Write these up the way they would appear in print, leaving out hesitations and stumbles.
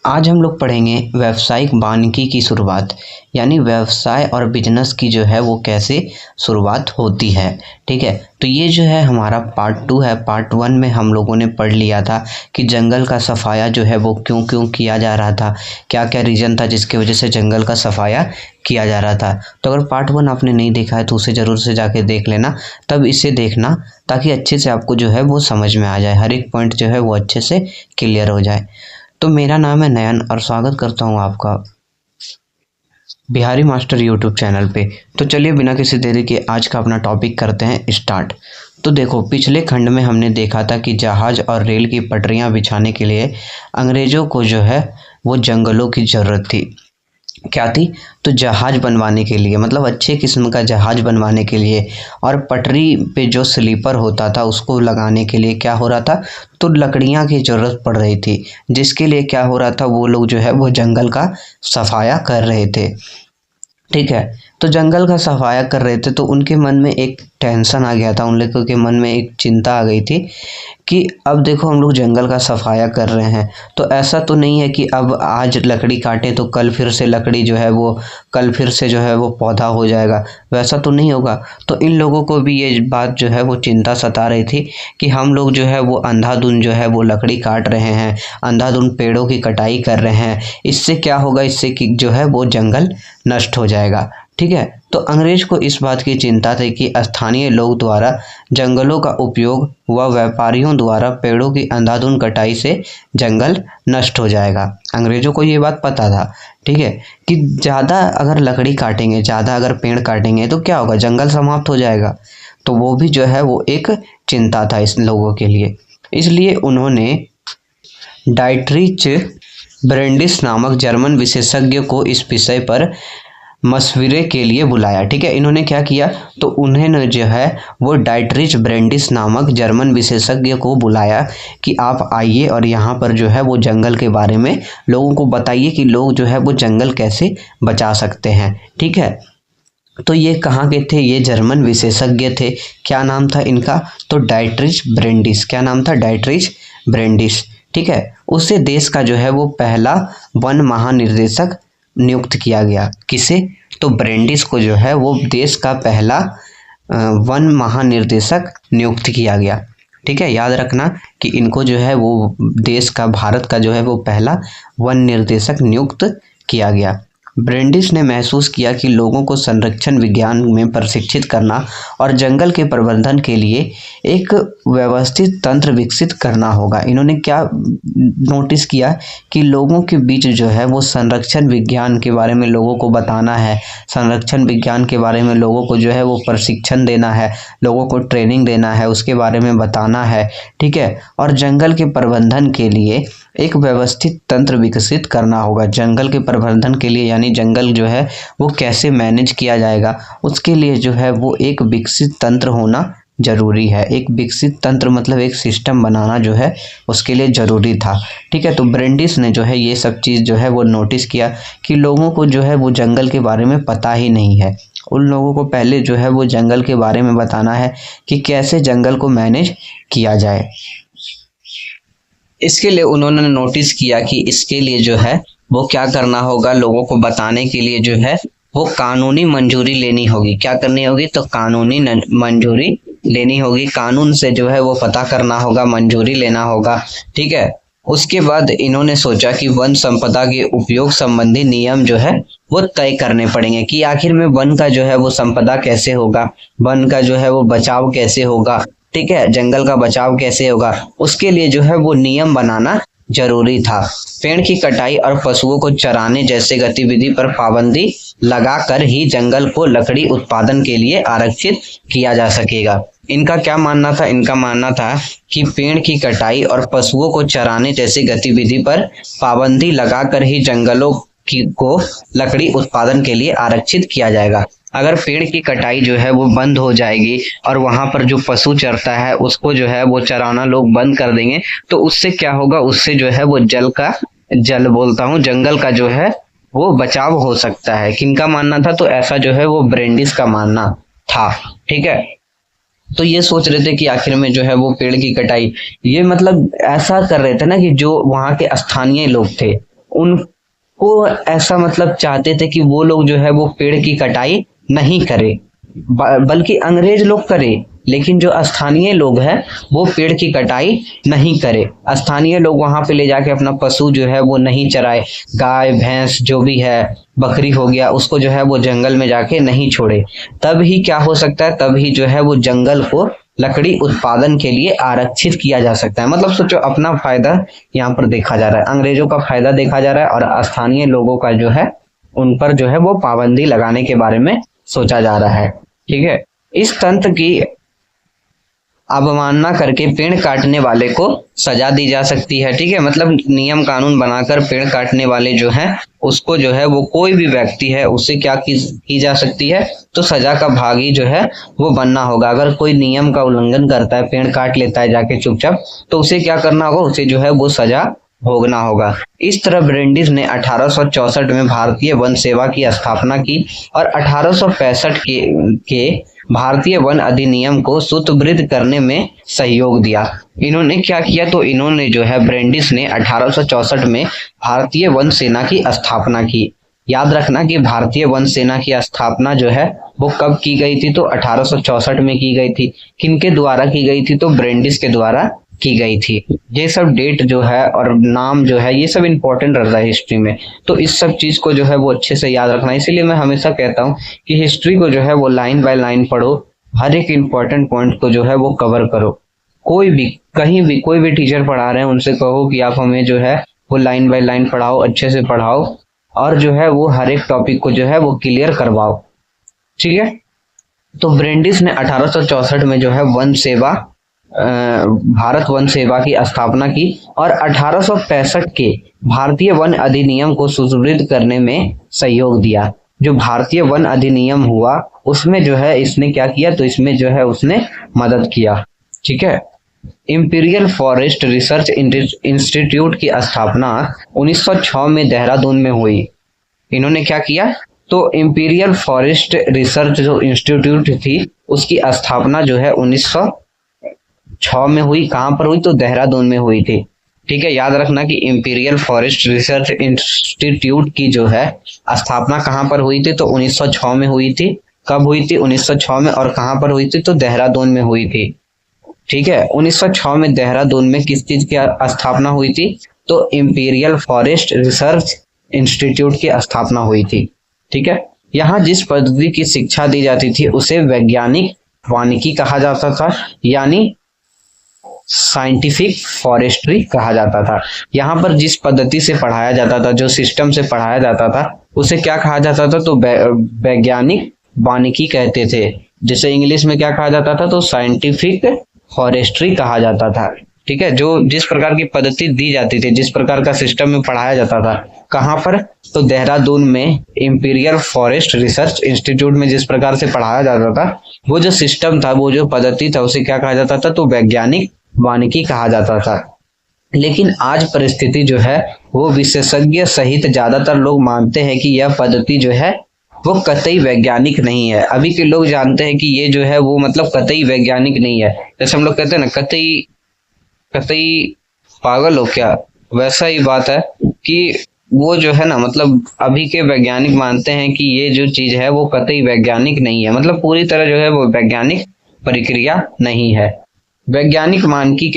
आज हम लोग पढ़ेंगे व्यावसायिक वानिकी की शुरुआत, यानी व्यवसाय और बिजनेस की जो है वो कैसे शुरुआत होती है। ठीक है, तो ये जो है हमारा पार्ट 2 है। पार्ट 1 में हम लोगों ने पढ़ लिया था कि जंगल का सफाया जो है वो क्यों क्यों किया जा रहा था, क्या क्या रीज़न था जिसकी वजह से जंगल का सफाया किया जा रहा था। तो अगर पार्ट 1 आपने नहीं देखा है तो उसे ज़रूर से जाके देख लेना, तब इसे देखना ताकि अच्छे से आपको जो है वो समझ में आ जाए, हर एक पॉइंट जो है वो अच्छे से क्लियर हो जाए। तो मेरा नाम है नयन और स्वागत करता हूँ आपका बिहारी मास्टर यूट्यूब चैनल पे। तो चलिए बिना किसी देरी के आज का अपना टॉपिक करते हैं स्टार्ट। तो देखो, पिछले खंड में हमने देखा था कि जहाज और रेल की पटरियां बिछाने के लिए अंग्रेज़ों को जो है वो जंगलों की ज़रूरत थी। क्या थी? तो जहाज बनवाने के लिए, मतलब अच्छे किस्म का जहाज बनवाने के लिए, और पटरी पे जो स्लीपर होता था उसको लगाने के लिए क्या हो रहा था, तो लकड़ियाँ की ज़रूरत पड़ रही थी, जिसके लिए क्या हो रहा था, वो लोग जो है वो जंगल का सफाया कर रहे थे। ठीक है, तो जंगल का सफाया कर रहे थे तो उनके मन में एक टेंशन आ गया था, उन लोगों के मन में एक चिंता आ गई थी कि अब देखो हम लोग जंगल का सफाया कर रहे हैं, तो ऐसा तो नहीं है कि अब आज लकड़ी काटें तो कल फिर से लकड़ी जो है वो कल फिर से जो है वो पौधा हो जाएगा, वैसा तो नहीं होगा। तो इन लोगों को भी ये बात जो है वो चिंता सता रही थी कि हम लोग जो है वो अंधाधुंध जो है वो लकड़ी काट रहे हैं, अंधाधुंध पेड़ों की कटाई कर रहे हैं, इससे क्या होगा, इससे कि जो है वो जंगल नष्ट हो जाएगा। ठीक है, तो अंग्रेज को इस बात की चिंता थी कि स्थानीय लोग द्वारा जंगलों का उपयोग व व्यापारियों द्वारा पेड़ों की अंधाधुंध कटाई से जंगल नष्ट हो जाएगा। अंग्रेजों को ये बात पता था, ठीक है, कि ज़्यादा अगर लकड़ी काटेंगे, ज़्यादा अगर पेड़ काटेंगे तो क्या होगा, जंगल समाप्त हो जाएगा। तो वो भी जो है वो एक चिंता था इस लोगों के लिए। इसलिए उन्होंने डाइट्रिच ब्रेंडिस नामक जर्मन विशेषज्ञ को इस विषय पर मशवरे के लिए बुलाया। ठीक है, इन्होंने क्या किया, तो उन्होंने जो है वो डाइट्रिच ब्रेंडिस नामक जर्मन विशेषज्ञ को बुलाया कि आप आइए और यहाँ पर जो है वो जंगल के बारे में लोगों को बताइए कि लोग जो है वो जंगल कैसे बचा सकते हैं। ठीक है, तो ये कहाँ के थे, ये जर्मन विशेषज्ञ थे। क्या नाम था इनका, तो डाइट्रिच ब्रेंडिस। क्या नाम था, डाइट्रिच ब्रेंडिस। ठीक है, उससे देश का जो है वो पहला वन महानिर्देशक नियुक्त किया गया। किसे, तो ब्रेंडिस को जो है वो देश का पहला वन महानिर्देशक नियुक्त किया गया। ठीक है, याद रखना कि इनको जो है वो देश का, भारत का जो है वो पहला वन निर्देशक नियुक्त किया गया। ब्रेंडिस ने महसूस किया कि लोगों को संरक्षण विज्ञान में प्रशिक्षित करना और जंगल के प्रबंधन के लिए एक व्यवस्थित तंत्र विकसित करना होगा। इन्होंने क्या नोटिस किया कि लोगों के बीच जो है वो संरक्षण विज्ञान के बारे में लोगों को बताना है, संरक्षण विज्ञान के बारे में लोगों को जो है वो प्रशिक्षण देना है, लोगों को ट्रेनिंग देना है, उसके बारे में बताना है। ठीक है, और जंगल के प्रबंधन के लिए एक व्यवस्थित तंत्र विकसित करना होगा। जंगल के प्रबंधन के लिए, यानी जंगल जो है वो कैसे मैनेज किया जाएगा, उसके लिए जो है वो एक विकसित तंत्र होना जरूरी है। एक विकसित तंत्र मतलब एक सिस्टम बनाना जो है उसके लिए ज़रूरी था। ठीक है, तो ब्रेंडिस ने जो है ये सब चीज़ जो है वो नोटिस किया कि लोगों को जो है वो जंगल के बारे में पता ही नहीं है। उन लोगों को पहले जो है वो जंगल के बारे में बताना है कि कैसे जंगल को मैनेज किया जाए। इसके लिए उन्होंने नोटिस किया कि इसके लिए जो है वो क्या करना होगा, लोगों को बताने के लिए जो है वो कानूनी मंजूरी लेनी होगी। क्या करनी होगी, तो कानूनी मंजूरी लेनी होगी। कानून से जो है वो पता करना होगा, मंजूरी लेना होगा। ठीक है, उसके बाद इन्होंने सोचा कि वन संपदा के उपयोग संबंधी नियम जो है वो तय करने पड़ेंगे कि आखिर में वन का जो है वो संपदा कैसे होगा, वन का जो है वो बचाव कैसे होगा। ठीक है, जंगल का बचाव कैसे होगा, उसके लिए जो है वो नियम बनाना जरूरी था। पेड़ की कटाई और पशुओं को चराने जैसे गतिविधि पर पाबंदी लगाकर ही जंगल को लकड़ी उत्पादन के लिए आरक्षित किया जा सकेगा। इनका क्या मानना था, इनका मानना था कि पेड़ की कटाई और पशुओं को चराने जैसे गतिविधि पर पाबंदी लगाकर ही जंगलों को लकड़ी उत्पादन के लिए आरक्षित किया जाएगा। अगर पेड़ की कटाई जो है वो बंद हो जाएगी और वहां पर जो पशु चरता है उसको जो है वो चराना लोग बंद कर देंगे, तो उससे क्या होगा, उससे जो है वो जंगल का जो है वो बचाव हो सकता है। किनका मानना था, तो ऐसा जो है वो ब्रेंडिस का मानना था। ठीक है, तो ये सोच रहे थे कि आखिर में जो है वो पेड़ की कटाई, ये मतलब ऐसा कर रहे थे ना कि जो वहाँ के स्थानीय लोग थे उनको ऐसा मतलब चाहते थे कि वो लोग जो है वो पेड़ की कटाई नहीं करे, बल्कि अंग्रेज लोग करे, लेकिन जो स्थानीय लोग हैं वो पेड़ की कटाई नहीं करे। स्थानीय लोग वहां पे ले जाके अपना पशु जो है वो नहीं चराए, गाय भैंस जो भी है, बकरी हो गया, उसको जो है वो जंगल में जाके नहीं छोड़े। तब ही क्या हो सकता है, तब ही जो है वो जंगल को लकड़ी उत्पादन के लिए आरक्षित किया जा सकता है। मतलब सोचो, अपना फायदा यहाँ पर देखा जा रहा है, अंग्रेजों का फायदा देखा जा रहा है, और स्थानीय लोगों का जो है उन पर जो है वो पाबंदी लगाने के बारे में सोचा जा रहा है। ठीक है, इस तंत्र की अवमानना करके पेड़ काटने वाले को सजा दी जा सकती है। ठीक है, मतलब नियम कानून बनाकर पेड़ काटने वाले जो हैं उसको जो है वो कोई भी व्यक्ति है उससे क्या की जा सकती है, तो सजा का भागी जो है वो बनना होगा। अगर कोई नियम का उल्लंघन करता है, पेड़ काट लेता है जाके चुपचाप, तो उसे क्या करना होगा, उसे जो है वो सजा भोगना होगा। इस तरह ब्रिटिश ने 1864 में भारतीय वन सेवा की स्थापना की और 1865 के भारतीय वन अधिनियम को सूत्रबद्ध करने में सहयोग दिया। इन्होंने क्या किया, तो इन्होंने जो है ब्रिटिश ने 1864 में भारतीय वन सेना की स्थापना की। याद रखना कि भारतीय वन सेना की स्थापना जो है वो कब की गई थी, तो 1864 में की गई थी। किनके द्वारा की गई थी, तो ब्रिटिश के द्वारा की गई थी। ये सब डेट जो है और नाम जो है ये सब इंपॉर्टेंट रहता है हिस्ट्री में, तो इस सब चीज को जो है वो अच्छे से याद रखना। इसीलिए मैं हमेशा कहता हूँ कि हिस्ट्री को जो है वो लाइन बाय लाइन पढ़ो, हर एक इंपॉर्टेंट पॉइंट को जो है वो कवर करो। कोई भी कहीं भी कोई भी टीचर पढ़ा रहे हैं उनसे कहो कि आप हमें जो है वो लाइन बाय लाइन पढ़ाओ, अच्छे से पढ़ाओ, और जो है वो हर एक टॉपिक को जो है वो क्लियर करवाओ। ठीक है, तो ब्रिटिश ने 1864 में जो है वन सेवा भारत वन सेवा की स्थापना की और 1865 के भारतीय वन अधिनियम को सुदृढ़ करने में सहयोग दिया। जो भारतीय वन अधिनियम हुआ उसमें जो है इसने क्या किया, तो इसमें जो है उसने मदद किया। ठीक है, इंपीरियल फॉरेस्ट रिसर्च इंस्टीट्यूट की स्थापना 1906 में देहरादून में हुई। इन्होंने क्या किया, तो इंपीरियल फॉरेस्ट रिसर्च जो इंस्टीट्यूट थी उसकी स्थापना जो है 1906 में हुई। कहां पर हुई, तो देहरादून में हुई थी। ठीक है, याद रखना कि इंपीरियल फॉरेस्ट रिसर्च इंस्टीट्यूट की जो है स्थापना कहां पर हुई थी, तो 1906 में हुई थी। कब हुई थी, 1906 में, और कहां पर हुई थी, तो देहरादून में हुई थी। ठीक है, 1906 में देहरादून में किस चीज की स्थापना हुई थी, तो इंपीरियल फॉरेस्ट रिसर्च इंस्टीट्यूट की स्थापना हुई थी। ठीक है, यहाँ जिस पद्धति की शिक्षा दी जाती थी उसे वैज्ञानिक वानिकी कहा जाता था, यानी साइंटिफिक फॉरेस्ट्री कहा जाता था। यहाँ पर जिस पद्धति से पढ़ाया जाता था, जो सिस्टम से पढ़ाया जाता था, उसे क्या कहा जाता था, तो वैज्ञानिक वानिकी कहते थे। जिसे इंग्लिश में क्या कहा जाता था, तो साइंटिफिक फॉरेस्ट्री कहा जाता था। ठीक है, जो जिस प्रकार की पद्धति दी जाती थी, जिस प्रकार का सिस्टम में पढ़ाया जाता था, कहाँ पर, तो देहरादून में इंपीरियल फॉरेस्ट रिसर्च इंस्टीट्यूट में जिस प्रकार से पढ़ाया जाता था, वो जो सिस्टम था, वो जो पद्धति था, उसे क्या कहा जाता था, तो वैज्ञानिक वानिकी कहा जाता था। लेकिन आज परिस्थिति जो है वो विशेषज्ञ सहित ज्यादातर लोग मानते हैं कि यह पद्धति जो है वो कतई वैज्ञानिक नहीं है। अभी के लोग जानते हैं कि ये जो है वो मतलब कतई वैज्ञानिक नहीं है। जैसे हम लोग कहते हैं ना, कतई कतई पागल हो क्या, वैसा ही बात है कि वो जो है ना, मतलब अभी के वैज्ञानिक मानते हैं कि ये जो चीज है वो कतई वैज्ञानिक नहीं है, मतलब पूरी तरह जो है वो वैज्ञानिक प्रक्रिया नहीं है। वैज्ञानिक वानिकी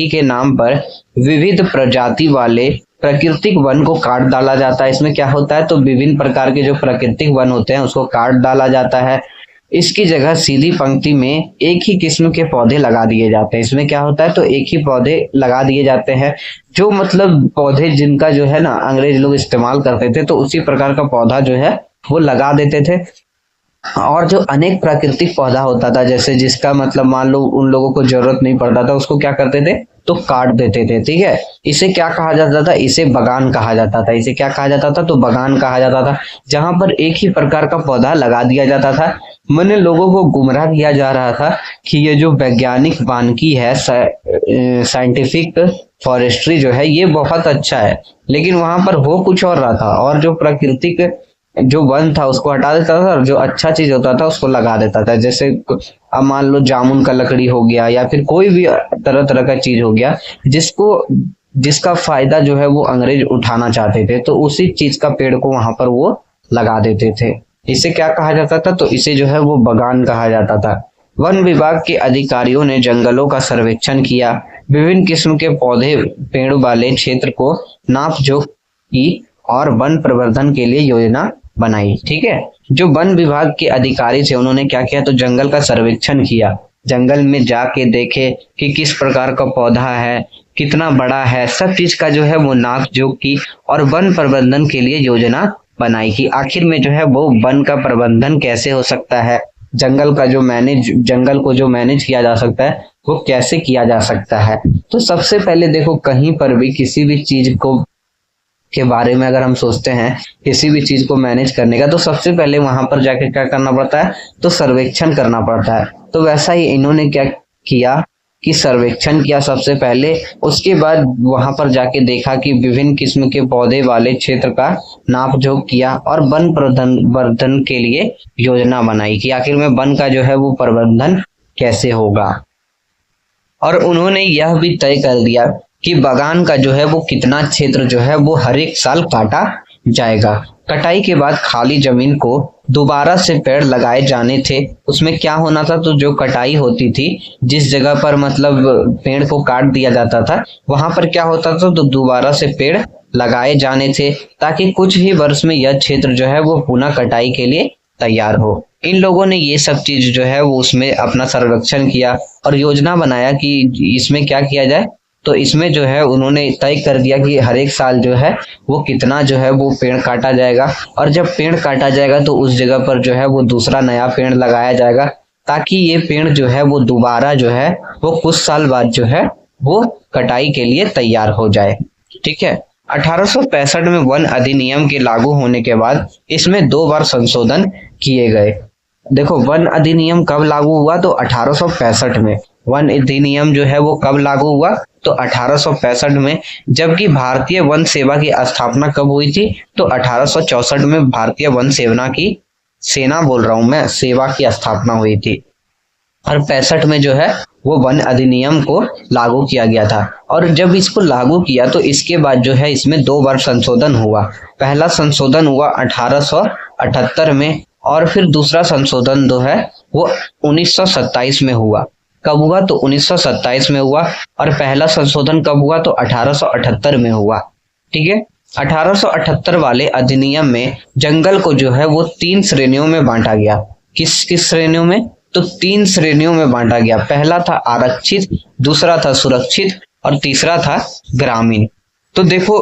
के नाम पर विविध प्रजाति वाले प्राकृतिक वन को काट डाला जाता है। इसमें क्या होता है, तो विभिन्न प्रकार के जो प्राकृतिक वन होते हैं उसको काट डाला जाता है। इसकी जगह सीधी पंक्ति में एक ही किस्म के पौधे लगा दिए जाते हैं। इसमें क्या होता है, तो एक ही पौधे लगा दिए जाते हैं, जो मतलब पौधे जिनका जो है ना अंग्रेज लोग इस्तेमाल करते थे, तो उसी प्रकार का पौधा जो है वो लगा देते थे। और जो अनेक प्राकृतिक पौधा होता था, जैसे जिसका मतलब मान लो उन लोगों को जरूरत नहीं पड़ता था, उसको क्या करते थे, तो काट देते थे। ठीक है, इसे क्या कहा जाता था, इसे बगान कहा जाता था। इसे क्या कहा जाता था, तो बगान कहा जाता था, जहां पर एक ही प्रकार का पौधा लगा दिया जाता था। मैंने लोगों को गुमराह किया जा रहा था कि ये जो वैज्ञानिक वानिकी है, साइंटिफिक फॉरेस्ट्री जो है, ये बहुत अच्छा है, लेकिन वहां पर हो कुछ और रहा था, और जो प्राकृतिक जो वन था उसको हटा देता था, और जो अच्छा चीज होता था उसको लगा देता था। जैसे अब मान लो जामुन का लकड़ी हो गया, या फिर कोई भी तरह तरह का चीज हो गया, जिसको जिसका फायदा जो है वो अंग्रेज उठाना चाहते थे, तो उसी चीज का पेड़ को वहां पर वो लगा देते थे। इसे क्या कहा जाता था? तो इसे जो है वो बगान कहा जाता था। वन विभाग के अधिकारियों ने जंगलों का सर्वेक्षण किया, विभिन्न किस्म के पौधे पेड़ वाले क्षेत्र को नाप जोख की और वन प्रवर्धन के लिए योजना बनाई। ठीक है, जो वन विभाग के अधिकारी थे उन्होंने क्या किया? तो जंगल का सर्वेक्षण किया, जंगल में जाके देखे कि किस प्रकार का पौधा है, कितना बड़ा है, सब चीज का जो है वो नाप जोख की और वन प्रबंधन के लिए योजना बनाई कि आखिर में जो है वो वन का प्रबंधन कैसे हो सकता है, जंगल को जो मैनेज किया जा सकता है वो कैसे किया जा सकता है। तो सबसे पहले देखो, कहीं पर भी किसी भी चीज को के बारे में अगर हम सोचते हैं, किसी भी चीज को मैनेज करने का, तो सबसे पहले वहां पर जाके क्या करना पड़ता है? तो सर्वेक्षण करना पड़ता है। तो वैसा ही इन्होंने क्या किया कि सर्वेक्षण किया सबसे पहले, उसके बाद वहां पर जाके देखा कि विभिन्न किस्म के पौधे वाले क्षेत्र का नाप जोख किया और वन प्रबंधन के लिए योजना बनाई कि आखिर में वन का जो है वो प्रबंधन कैसे होगा। और उन्होंने यह भी तय कर दिया कि बागान का जो है वो कितना क्षेत्र जो है वो हर एक साल काटा जाएगा। कटाई के बाद खाली जमीन को दोबारा से पेड़ लगाए जाने थे। उसमें क्या होना था? तो जो कटाई होती थी, जिस जगह पर मतलब पेड़ को काट दिया जाता था, वहां पर क्या होता था? तो दोबारा से पेड़ लगाए जाने थे ताकि कुछ ही वर्ष में यह क्षेत्र जो है वो पुनः कटाई के लिए तैयार हो। इन लोगों ने ये सब चीज जो है वो उसमें अपना सर्वेक्षण किया और योजना बनाया कि इसमें क्या किया जाए। तो इसमें जो है उन्होंने तय कर दिया कि हर एक साल जो है वो कितना जो है वो पेड़ काटा जाएगा, और जब पेड़ काटा जाएगा तो उस जगह पर जो है वो दूसरा नया पेड़ लगाया जाएगा ताकि ये पेड़ जो है वो दोबारा जो है वो कुछ साल बाद जो है वो कटाई के लिए तैयार हो जाए। ठीक है, 1865 में वन अधिनियम के लागू होने के बाद इसमें 2 बार संशोधन किए गए। देखो, वन अधिनियम कब लागू हुआ? तो 1865 में। वन अधिनियम जो है वो कब लागू हुआ? तो 1865 में। जबकि भारतीय वन सेवा की स्थापना कब हुई थी? तो 1864 में भारतीय वन सेना की सेवा की स्थापना हुई थी। और 65 में जो है वो वन अधिनियम को लागू किया गया था। और जब इसको लागू किया तो इसके बाद जो है इसमें 2 बार संशोधन हुआ। पहला संशोधन हुआ 1878 में और फिर दूसरा संशोधन जो है वो 1927 में हुआ। कब हुआ? तो 1927 में हुआ। और पहला संशोधन कब हुआ? तो 1878 में हुआ। ठीक है, 1878 वाले अधिनियम में जंगल को जो है वो 3 श्रेणियों में बांटा गया। किस श्रेणियों में? तो 3 श्रेणियों में बांटा गया। पहला था आरक्षित, दूसरा था सुरक्षित और तीसरा था ग्रामीण। तो देखो,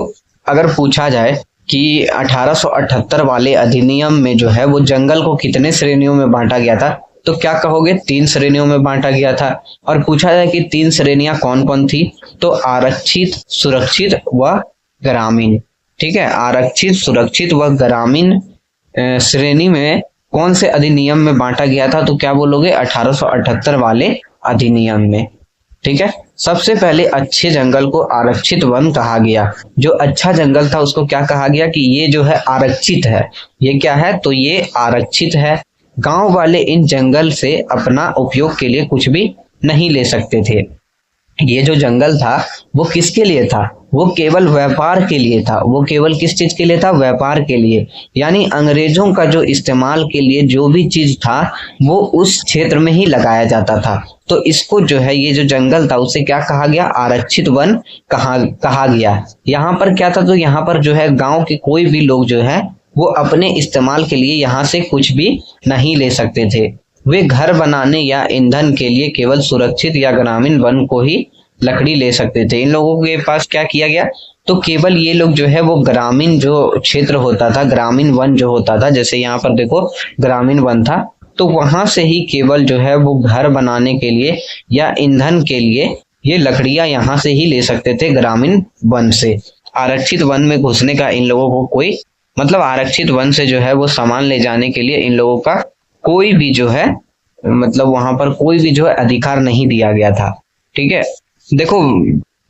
अगर पूछा जाए कि 1878 वाले अधिनियम में जो है वो जंगल को कितने श्रेणियों में बांटा गया था, तो क्या कहोगे? 3 श्रेणियों में बांटा गया था। और पूछा जाए कि 3 श्रेणियां कौन कौन थी, तो आरक्षित, सुरक्षित व ग्रामीण। ठीक है, आरक्षित, सुरक्षित व ग्रामीण श्रेणी में कौन से अधिनियम में बांटा गया था? तो क्या बोलोगे? 1878 वाले अधिनियम में। ठीक है, सबसे पहले अच्छे जंगल को आरक्षित वन कहा गया। जो अच्छा जंगल था उसको क्या कहा गया कि ये जो है आरक्षित है। ये क्या है? तो ये आरक्षित है। गांव वाले इन जंगल से अपना उपयोग के लिए कुछ भी नहीं ले सकते थे। ये जो जंगल था वो किसके लिए था? वो केवल व्यापार के लिए था। वो केवल किस चीज के लिए था? व्यापार के लिए। यानी अंग्रेजों का जो इस्तेमाल के लिए जो भी चीज था वो उस क्षेत्र में ही लगाया जाता था। तो इसको जो है ये जो जंगल था उसे क्या कहा गया? आरक्षित वन कहा गया। यहाँ पर क्या था? तो यहाँ पर जो है गांव के कोई भी लोग जो है वो अपने इस्तेमाल के लिए यहाँ से कुछ भी नहीं ले सकते थे। वे घर बनाने या ईंधन के लिए केवल सुरक्षित या ग्रामीण वन को ही लकड़ी ले सकते थे। इन लोगों के पास क्या किया गया? तो केवल ये लोग जो है वो ग्रामीण जो क्षेत्र होता था, ग्रामीण वन जो होता था, जैसे यहाँ पर देखो ग्रामीण वन था, तो वहां से ही केवल जो है वो घर बनाने के लिए या ईंधन के लिए ये लकड़ियां यहाँ से ही ले सकते थे, ग्रामीण वन से। आरक्षित वन में घुसने का इन लोगों को कोई मतलब आरक्षित वन से जो है वो सामान ले जाने के लिए इन लोगों का कोई भी जो है मतलब वहां पर कोई भी जो है अधिकार नहीं दिया गया था। ठीक है, देखो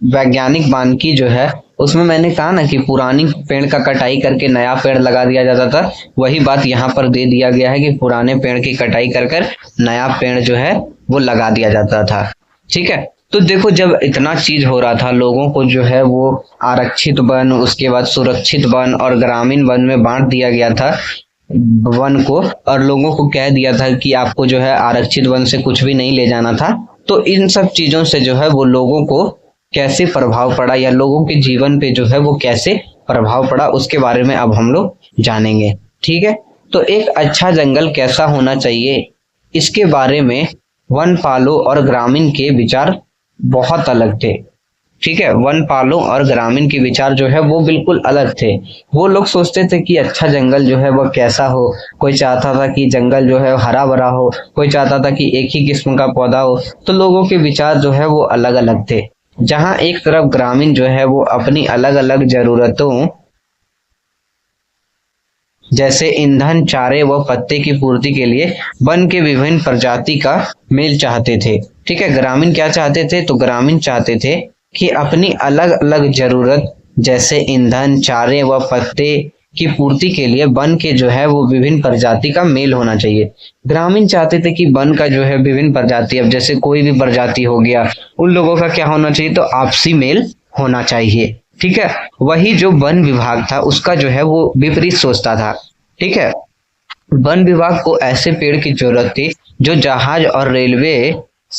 वैज्ञानिक वानिकी जो है उसमें मैंने कहा ना कि पुरानी पेड़ का कटाई करके नया पेड़ लगा दिया जाता था, वही बात यहाँ पर दे दिया गया है कि पुराने पेड़ की कटाई कर नया पेड़ जो है वो लगा दिया जाता था। ठीक है, तो देखो जब इतना चीज हो रहा था, लोगों को जो है वो आरक्षित वन, उसके बाद सुरक्षित वन और ग्रामीण वन में बांट दिया गया था वन को, और लोगों को कह दिया था कि आपको जो है आरक्षित वन से कुछ भी नहीं ले जाना था। तो इन सब चीजों से जो है वो लोगों को कैसे प्रभाव पड़ा, या लोगों के जीवन पे जो है वो कैसे प्रभाव पड़ा, उसके बारे में अब हम लोग जानेंगे। ठीक है, तो एक अच्छा जंगल कैसा होना चाहिए, इसके बारे में वन पालो और ग्रामीण के विचार बहुत अलग थे। ठीक है, वन पालो और ग्रामीण के विचार जो है वो बिल्कुल अलग थे। वो लोग सोचते थे कि अच्छा जंगल जो है वो कैसा हो। कोई चाहता था कि जंगल जो है हरा भरा हो, कोई चाहता था कि एक ही किस्म का पौधा हो। तो लोगों के विचार जो है वो अलग अलग थे। जहां एक तरफ ग्रामीण जो है वो अपनी अलग अलग जरूरतों जैसे ईंधन, चारे व पत्ते की पूर्ति के लिए वन के विभिन्न प्रजाति का मेल चाहते थे। ठीक है, ग्रामीण क्या चाहते थे, तो ग्रामीण चाहते थे कि अपनी अलग अलग जरूरत जैसे ईंधन, चारे व पत्ते की पूर्ति के लिए वन के जो है वो विभिन्न प्रजाति का मेल होना चाहिए। ग्रामीण चाहते थे कि वन का जो है विभिन्न प्रजाति, अब जैसे कोई भी प्रजाति हो गया, उन लोगों का क्या होना चाहिए, तो आपसी मेल होना चाहिए। ठीक है, वही जो वन विभाग था उसका जो है वो विपरीत सोचता था। ठीक है, वन विभाग को ऐसे पेड़ की जरूरत थी जो जहाज और रेलवे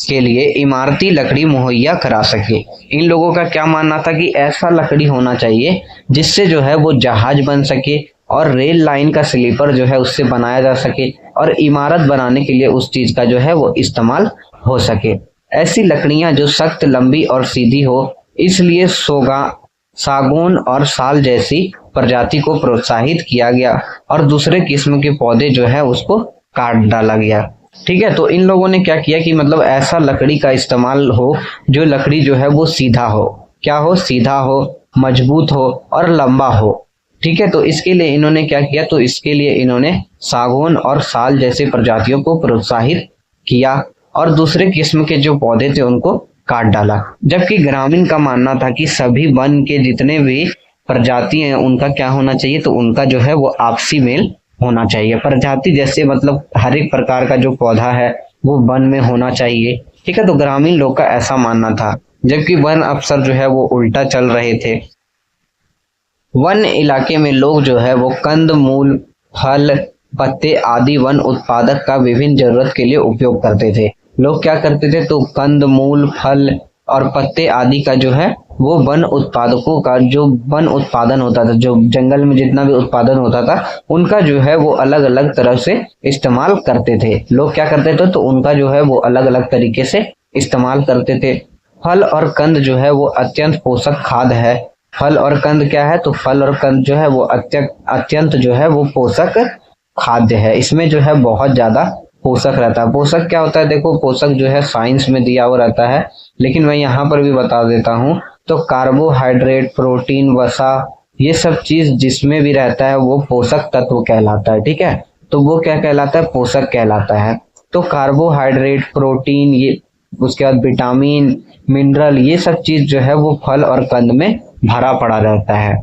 के लिए इमारती लकड़ी मुहैया करा सके। इन लोगों का क्या मानना था कि ऐसा लकड़ी होना चाहिए जिससे जो है वो जहाज बन सके और रेल लाइन का स्लीपर जो है उससे बनाया जा सके, और इमारत बनाने के लिए उस चीज का जो है वो इस्तेमाल हो सके। ऐसी लकड़ियां जो सख्त, लंबी और सीधी हो, इसलिए सागौन और साल जैसी प्रजाति को प्रोत्साहित किया गया और दूसरे किस्म के पौधे जो है उसको काट डाला गया। ठीक है, तो इन लोगों ने क्या किया कि मतलब ऐसा लकड़ी का इस्तेमाल हो जो लकड़ी जो है वो सीधा हो, क्या हो, सीधा हो, मजबूत हो और लंबा हो। ठीक है, तो इसके लिए इन्होंने क्या किया, तो इसके लिए इन्होंने सागौन और साल जैसे प्रजातियों को प्रोत्साहित किया और दूसरे किस्म के जो पौधे थे उनको काट डाला। जबकि ग्रामीण का मानना था कि सभी वन के जितने भी प्रजाति हैं उनका क्या होना चाहिए, तो उनका जो है वो आपसी मेल होना चाहिए। प्रजाति जैसे मतलब हर एक प्रकार का जो पौधा है वो वन में होना चाहिए। ठीक है, तो ग्रामीण लोग का ऐसा मानना था, जबकि वन अफसर जो है वो उल्टा चल रहे थे। वन इलाके में लोग जो है वो कंद मूल, फल, पत्ते आदि वन उत्पादक का विभिन्न जरूरत के लिए उपयोग करते थे। लोग क्या करते थे, तो कंद मूल, फल और पत्ते आदि का जो है वो वन उत्पादकों का जो वन उत्पादन होता था, जो जंगल में जितना भी उत्पादन होता था उनका जो है वो अलग अलग तरह से इस्तेमाल करते थे। लोग क्या करते थे, तो उनका जो है वो अलग अलग तरीके से इस्तेमाल करते थे। फल और कंद जो है वो अत्यंत पोषक खाद्य है। फल और कंद क्या है, तो फल और कंद जो है वो अत्यंत जो है वो पोषक खाद्य है। इसमें जो है बहुत ज्यादा पोषक रहता है। पोषक क्या होता है, देखो पोषक जो है साइंस में दिया हुआ रहता है, लेकिन मैं यहाँ पर भी बता देता हूँ। तो कार्बोहाइड्रेट, प्रोटीन, वसा, ये सब चीज जिसमें भी रहता है वो पोषक तत्व कहलाता है। ठीक है, तो वो क्या कहलाता है, पोषक कहलाता है। तो कार्बोहाइड्रेट, प्रोटीन, ये उसके बाद विटामिन, मिनरल, ये सब चीज जो है वो फल और कंद में भरा पड़ा रहता है।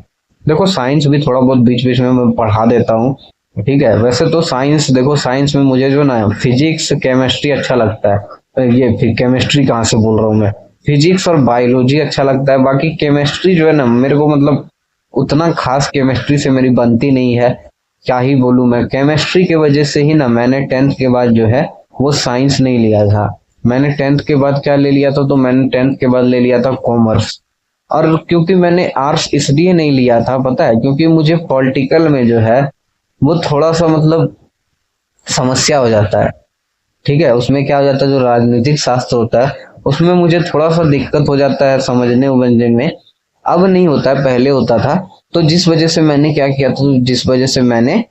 देखो साइंस भी थोड़ा बहुत बीच बीच में मैं पढ़ा देता हूँ। ठीक है, वैसे तो साइंस, देखो साइंस में मुझे जो ना फिजिक्स, केमिस्ट्री अच्छा लगता है। ये फिर केमिस्ट्री कहाँ से बोल रहा हूँ मैं, फिजिक्स और बायोलॉजी अच्छा लगता है। बाकी केमिस्ट्री जो है ना मेरे को मतलब उतना खास केमिस्ट्री से मेरी बनती नहीं है, क्या ही बोलूं मैं। केमिस्ट्री की वजह से ही ना मैंने 10th के बाद जो है वो साइंस नहीं लिया था। मैंने 10th के बाद क्या ले लिया था, तो मैंने 10th के बाद ले लिया था कॉमर्स। और क्योंकि मैंने आर्ट्स इसलिए नहीं लिया था पता है, क्योंकि मुझे पॉलिटिकल में जो है वो थोड़ा सा मतलब समस्या हो जाता है। ठीक है, उसमें क्या हो जाता है, जो राजनीतिक शास्त्र होता है उसमें मुझे थोड़ा सा दिक्कत हो जाता है समझने उमझने में। अब नहीं होता है, पहले होता था। तो जिस वजह से मैंने क्या किया था, जिस वजह से मैंने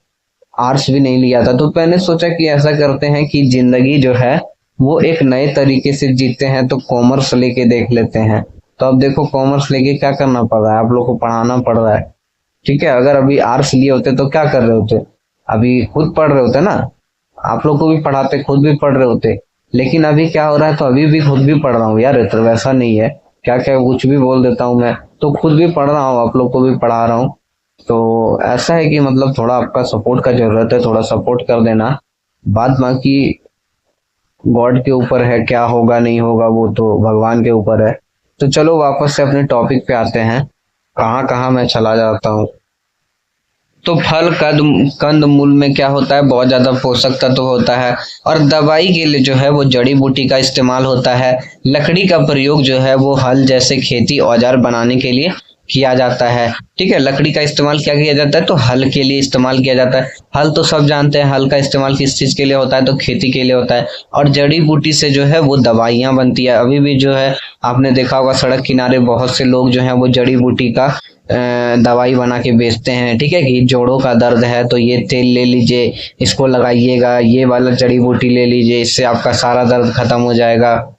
आर्ट्स भी नहीं लिया था। तो मैंने सोचा कि ऐसा करते हैं कि जिंदगी जो है वो एक नए तरीके से जीते हैं, तो कॉमर्स लेके देख लेते हैं। तो अब देखो कॉमर्स लेके क्या करना पड़ रहा है, आप लोग को पढ़ाना पड़ रहा है। ठीक है, अगर अभी आर्ट्स लिए होते तो क्या कर रहे होते, अभी खुद पढ़ रहे होते ना, आप लोग को भी पढ़ाते, खुद भी पढ़ रहे होते। लेकिन अभी क्या हो रहा है, तो अभी भी खुद भी पढ़ रहा हूँ यार, तो वैसा नहीं है, क्या क्या कुछ भी बोल देता हूँ मैं, तो खुद भी पढ़ रहा हूँ, आप लोग को भी पढ़ा रहा हूँ। तो ऐसा है कि मतलब थोड़ा आपका सपोर्ट का जरूरत है, थोड़ा सपोर्ट कर देना। बात बाकी गॉड के ऊपर है, क्या होगा नहीं होगा वो तो भगवान के ऊपर है। तो चलो वापस से अपने टॉपिक पे आते हैं, कहाँ कहाँ मैं चला जाता हूँ। तो फल कंद मूल में क्या होता है, बहुत ज्यादा पोषक तत्व होता है। और दवाई के लिए जो है वो जड़ी बूटी का इस्तेमाल होता है। लकड़ी का प्रयोग जो है वो हल जैसे खेती औजार बनाने के लिए किया जाता है। ठीक है, लकड़ी का इस्तेमाल क्या किया जाता है, तो हल के लिए इस्तेमाल किया जाता है। हल तो सब जानते हैं, हल का इस्तेमाल किस चीज के लिए होता है, तो खेती के लिए होता है। और जड़ी बूटी से जो है वो दवाइयां बनती है। अभी भी जो है आपने देखा होगा सड़क किनारे बहुत से लोग जो है वो जड़ी बूटी का दवाई बना के बेचते हैं। ठीक है, कि जोड़ों का दर्द है तो ये तेल ले लीजिए, इसको लगाइएगा, ये वाला जड़ी बूटी ले लीजिए, इससे आपका सारा दर्द खत्म हो जाएगा।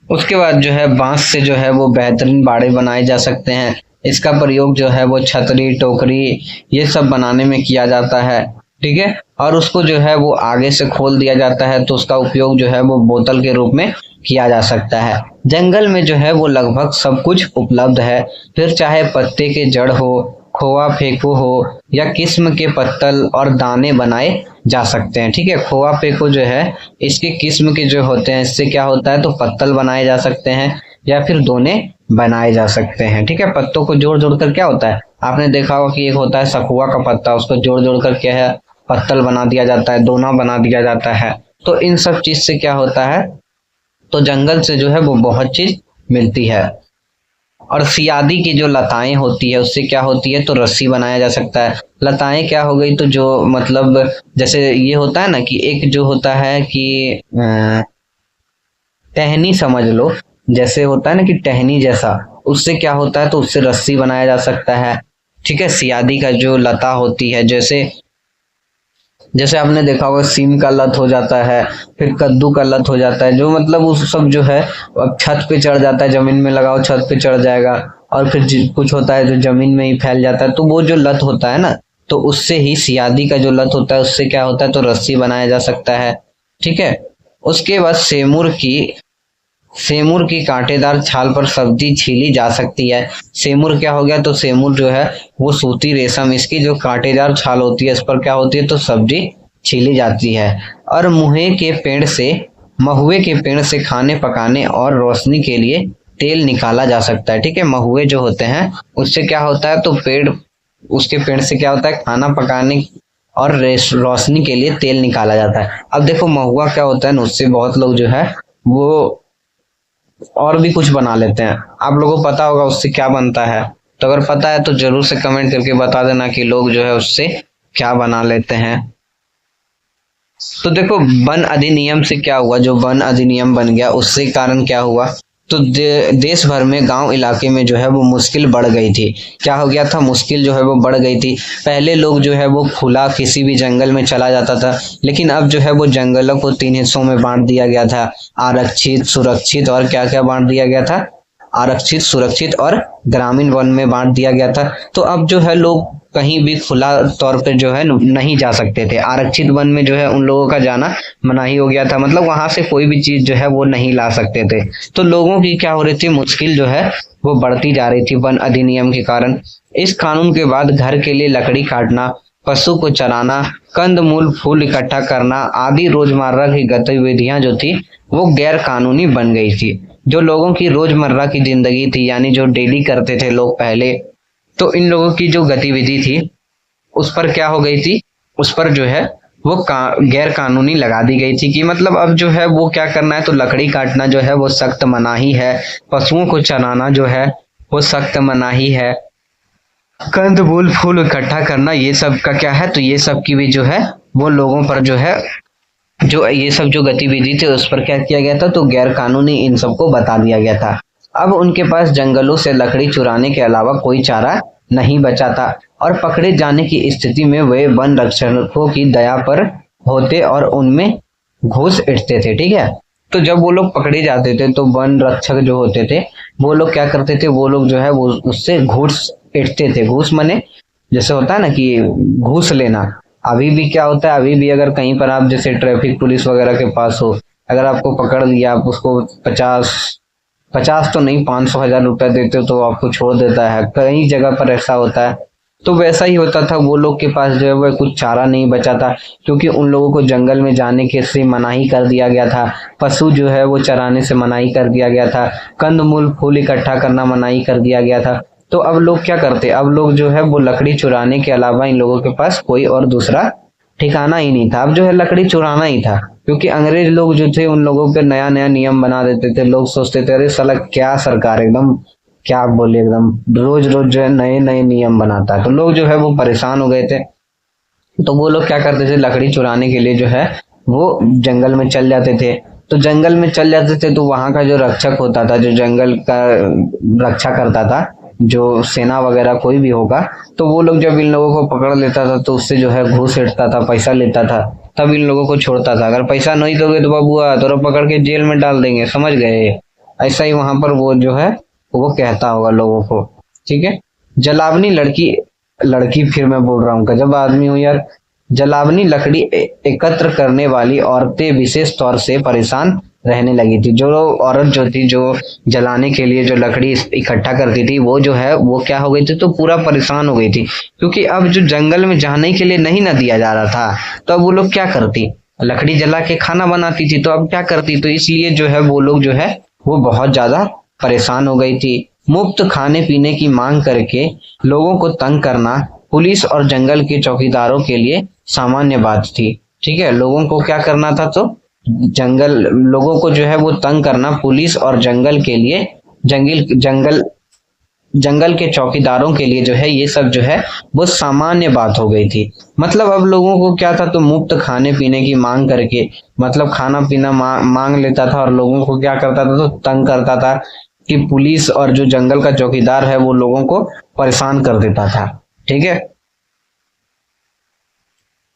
उसके बाद जो है बांस से जो है वो बेहतरीन बाड़े बनाए जा सकते हैं। इसका प्रयोग जो है वो छतरी टोकरी ये सब बनाने में किया जाता है। ठीक है, और उसको जो है वो आगे से खोल दिया जाता है तो उसका उपयोग जो है वो बोतल के रूप में किया जा सकता है। जंगल में जो है वो लगभग सब कुछ उपलब्ध है, फिर चाहे पत्ते के जड़ हो, खोआ फेंको हो या किस्म के पत्तल और दाने बनाए जा सकते हैं। ठीक है, खोआ फेंको जो है इसके किस्म के जो होते हैं, इससे क्या होता है तो पत्तल बनाए जा सकते हैं या फिर दोने बनाए जा सकते हैं। ठीक है, पत्तों को जोड़ जोड़ कर क्या होता है, आपने देखा होगा कि एक होता है सखुआ का पत्ता, उसको जोड़ जोड़ कर क्या है पत्तल बना दिया जाता है, दोना बना दिया जाता है। तो इन सब चीज से क्या होता है, तो जंगल से जो है वो बहुत चीज मिलती है। और सियादी की जो लताएं होती है उससे क्या होती है, तो रस्सी बनाया जा सकता है। लताएं क्या हो गई, तो जो मतलब जैसे ये होता है ना कि एक जो होता है कि टहनी समझ लो, जैसे होता है ना कि टहनी जैसा, उससे क्या होता है तो उससे रस्सी बनाया जा सकता है। ठीक है, सियादी का जो लता होती है, जैसे जैसे आपने देखा होगा सीम का लत हो जाता है, फिर कद्दू का लत हो जाता है, जो मतलब उस सब जो है अब छत पे चढ़ जाता है, जमीन में लगाओ छत पे चढ़ जाएगा। और फिर कुछ होता है जो जमीन में ही फैल जाता है, तो वो जो लत होता है ना, तो उससे ही सियादी का जो लत होता है उससे क्या होता है तो रस्सी बनाया जा सकता है। ठीक है, उसके बाद सेमूर की कांटेदार छाल पर सब्जी छीली जा सकती है। सेमूर क्या हो गया, तो सेमूर जो है वो सूती रेशम, इसकी जो कांटेदार छाल होती है इस पर क्या होती है तो सब्जी छीली जाती है। और महुए के पेड़ से खाने पकाने और रोशनी के लिए तेल निकाला जा सकता है। ठीक है, महुए जो होते हैं उससे क्या होता है तो उसके पेड़ से क्या होता है खाना पकाने और रोशनी के लिए तेल निकाला जाता है। अब देखो महुआ क्या होता है ना, उससे बहुत लोग जो है वो और भी कुछ बना लेते हैं। आप लोगों को पता होगा उससे क्या बनता है, तो अगर पता है तो जरूर से कमेंट करके बता देना कि लोग जो है उससे क्या बना लेते हैं। तो देखो वन अधिनियम से क्या हुआ, जो वन अधिनियम बन गया उससे कारण क्या हुआ, तो देश भर में गांव इलाके में जो है वो मुश्किल बढ़ गई थी। क्या हो गया था, मुश्किल जो है वो बढ़ गई थी। पहले लोग जो है वो खुला किसी भी जंगल में चला जाता था, लेकिन अब जो है वो जंगलों को 3 हिस्सों में बांट दिया गया था, आरक्षित सुरक्षित और क्या क्या बांट दिया गया था, आरक्षित सुरक्षित और ग्रामीण वन में बांट दिया गया था। तो अब जो है लोग कहीं भी खुला तौर पे जो है नहीं जा सकते थे। आरक्षित वन में जो है उन लोगों का जाना मनाही हो गया था, मतलब वहां से कोई भी चीज जो है वो नहीं ला सकते थे। तो लोगों की क्या हो रही थी, मुश्किल जो है वो बढ़ती जा रही थी वन अधिनियम के कारण। इस कानून के बाद घर के लिए लकड़ी काटना, पशु को चराना, कंद मूल फूल इकट्ठा करना आदि रोजमर्रा की गतिविधियां जो थी वो गैर कानूनी बन गई थी। जो लोगों की रोजमर्रा की जिंदगी थी, यानी जो डेली करते थे लोग पहले, तो इन लोगों की जो गतिविधि थी उस पर क्या हो गई थी, उस पर जो है वो गैर कानूनी लगा दी गई थी। कि मतलब अब जो है वो क्या करना है, तो लकड़ी काटना जो है वो सख्त मनाही है, पशुओं को चराना जो है वो सख्त मनाही है, कंद मूल फूल इकट्ठा करना ये सब का क्या है, तो ये सब की भी जो है वो लोगों पर जो है जो ये सब जो गतिविधि थी उस पर क्या किया गया था, तो गैर कानूनी इन सबको बता दिया गया था। अब उनके पास जंगलों से लकड़ी चुराने के अलावा कोई चारा नहीं बचा था, और पकड़े जाने की स्थिति में वे वन रक्षकों की दया पर होते और उनमें घूस इटते थे। ठीक है, तो जब वो लोग पकड़े जाते थे तो वन रक्षक जो होते थे वो लोग क्या करते थे, वो लोग जो है वो उससे घूस इटते थे। घूस मने जैसे होता है ना कि घूस लेना। अभी भी क्या होता है, अभी भी अगर कहीं पर आप जैसे ट्रैफिक पुलिस वगैरह के पास हो, अगर आपको पकड़ लिया, आप उसको 50 तो नहीं 500 1000 रुपए देते हो तो आपको छोड़ देता है। कई जगह पर ऐसा होता है। तो वैसा ही होता था, वो लोग के पास जो है वह कुछ चारा नहीं बचा था, क्योंकि उन लोगों को जंगल में जाने के से मनाही कर दिया गया था, पशु जो है वो चराने से मनाही कर दिया गया था, कंदमूल फूल इकट्ठा करना मनाही कर दिया गया था। तो अब लोग क्या करते, अब लोग जो है वो लकड़ी चुराने के अलावा इन लोगों के पास कोई और दूसरा ठिकाना ही नहीं था, अब जो है लकड़ी चुराना ही था। क्योंकि अंग्रेज लोग जो थे उन लोगों पे नया नया नियम बना देते थे, लोग सोचते थे अरे साला क्या सरकार एकदम क्या बोले, एकदम रोज रोज जो है नए नए नियम बनाता है। तो लोग जो है वो परेशान हो गए थे। तो वो लोग क्या करते थे, लकड़ी चुराने के लिए जो है वो जंगल में चल जाते थे। तो जंगल में चल जाते थे तो वहां का जो रक्षक होता था, जो जंगल का रक्षा करता था, जो सेना वगैरह कोई भी होगा, तो वो लोग जब इन लोगों को पकड़ लेता था तो उससे जो है घूस लेता था, पैसा लेता था, तब इन लोगों को छोड़ता था। अगर पैसा नहीं दोगे तो बाबूआ तोरा पकड़ के जेल में डाल देंगे, समझ गए। ऐसा ही वहां पर वो जो है वो कहता होगा लोगों को, ठीक है। जलावनी लड़की लड़की फिर मैं बोल रहा हूँ, गजब आदमी हूँ यार। जलावनी लकड़ी एकत्र करने वाली औरतें विशेष तौर से परेशान रहने लगी थी। जो औरत जो थी, जो जलाने के लिए जो लकड़ी इकट्ठा करती थी, वो जो है वो क्या हो गई थी, तो पूरा परेशान हो गई थी। क्योंकि अब जो जंगल में जाने के लिए नहीं ना दिया जा रहा था, तो अब वो लोग क्या करती, लकड़ी जला के खाना बनाती थी, तो अब क्या करती, तो इसलिए जो है वो लोग जो है वो बहुत ज्यादा परेशान हो गई थी। मुफ्त खाने पीने की मांग करके लोगों को तंग करना पुलिस और जंगल के चौकीदारों के लिए सामान्य बात थी, ठीक है। लोगों को क्या करना था, तो जंगल लोगों को जो है वो तंग करना पुलिस और जंगल के लिए जंगल के चौकीदारों के लिए जो है ये सब जो है वो सामान्य बात हो गई थी। मतलब अब लोगों को क्या था, तो मुफ्त खाने पीने की मांग करके, मतलब खाना पीना मांग लेता था और लोगों को क्या करता था, तो तंग करता था कि पुलिस और जो जंगल का चौकीदार है वो लोगों को परेशान कर देता था, ठीक है।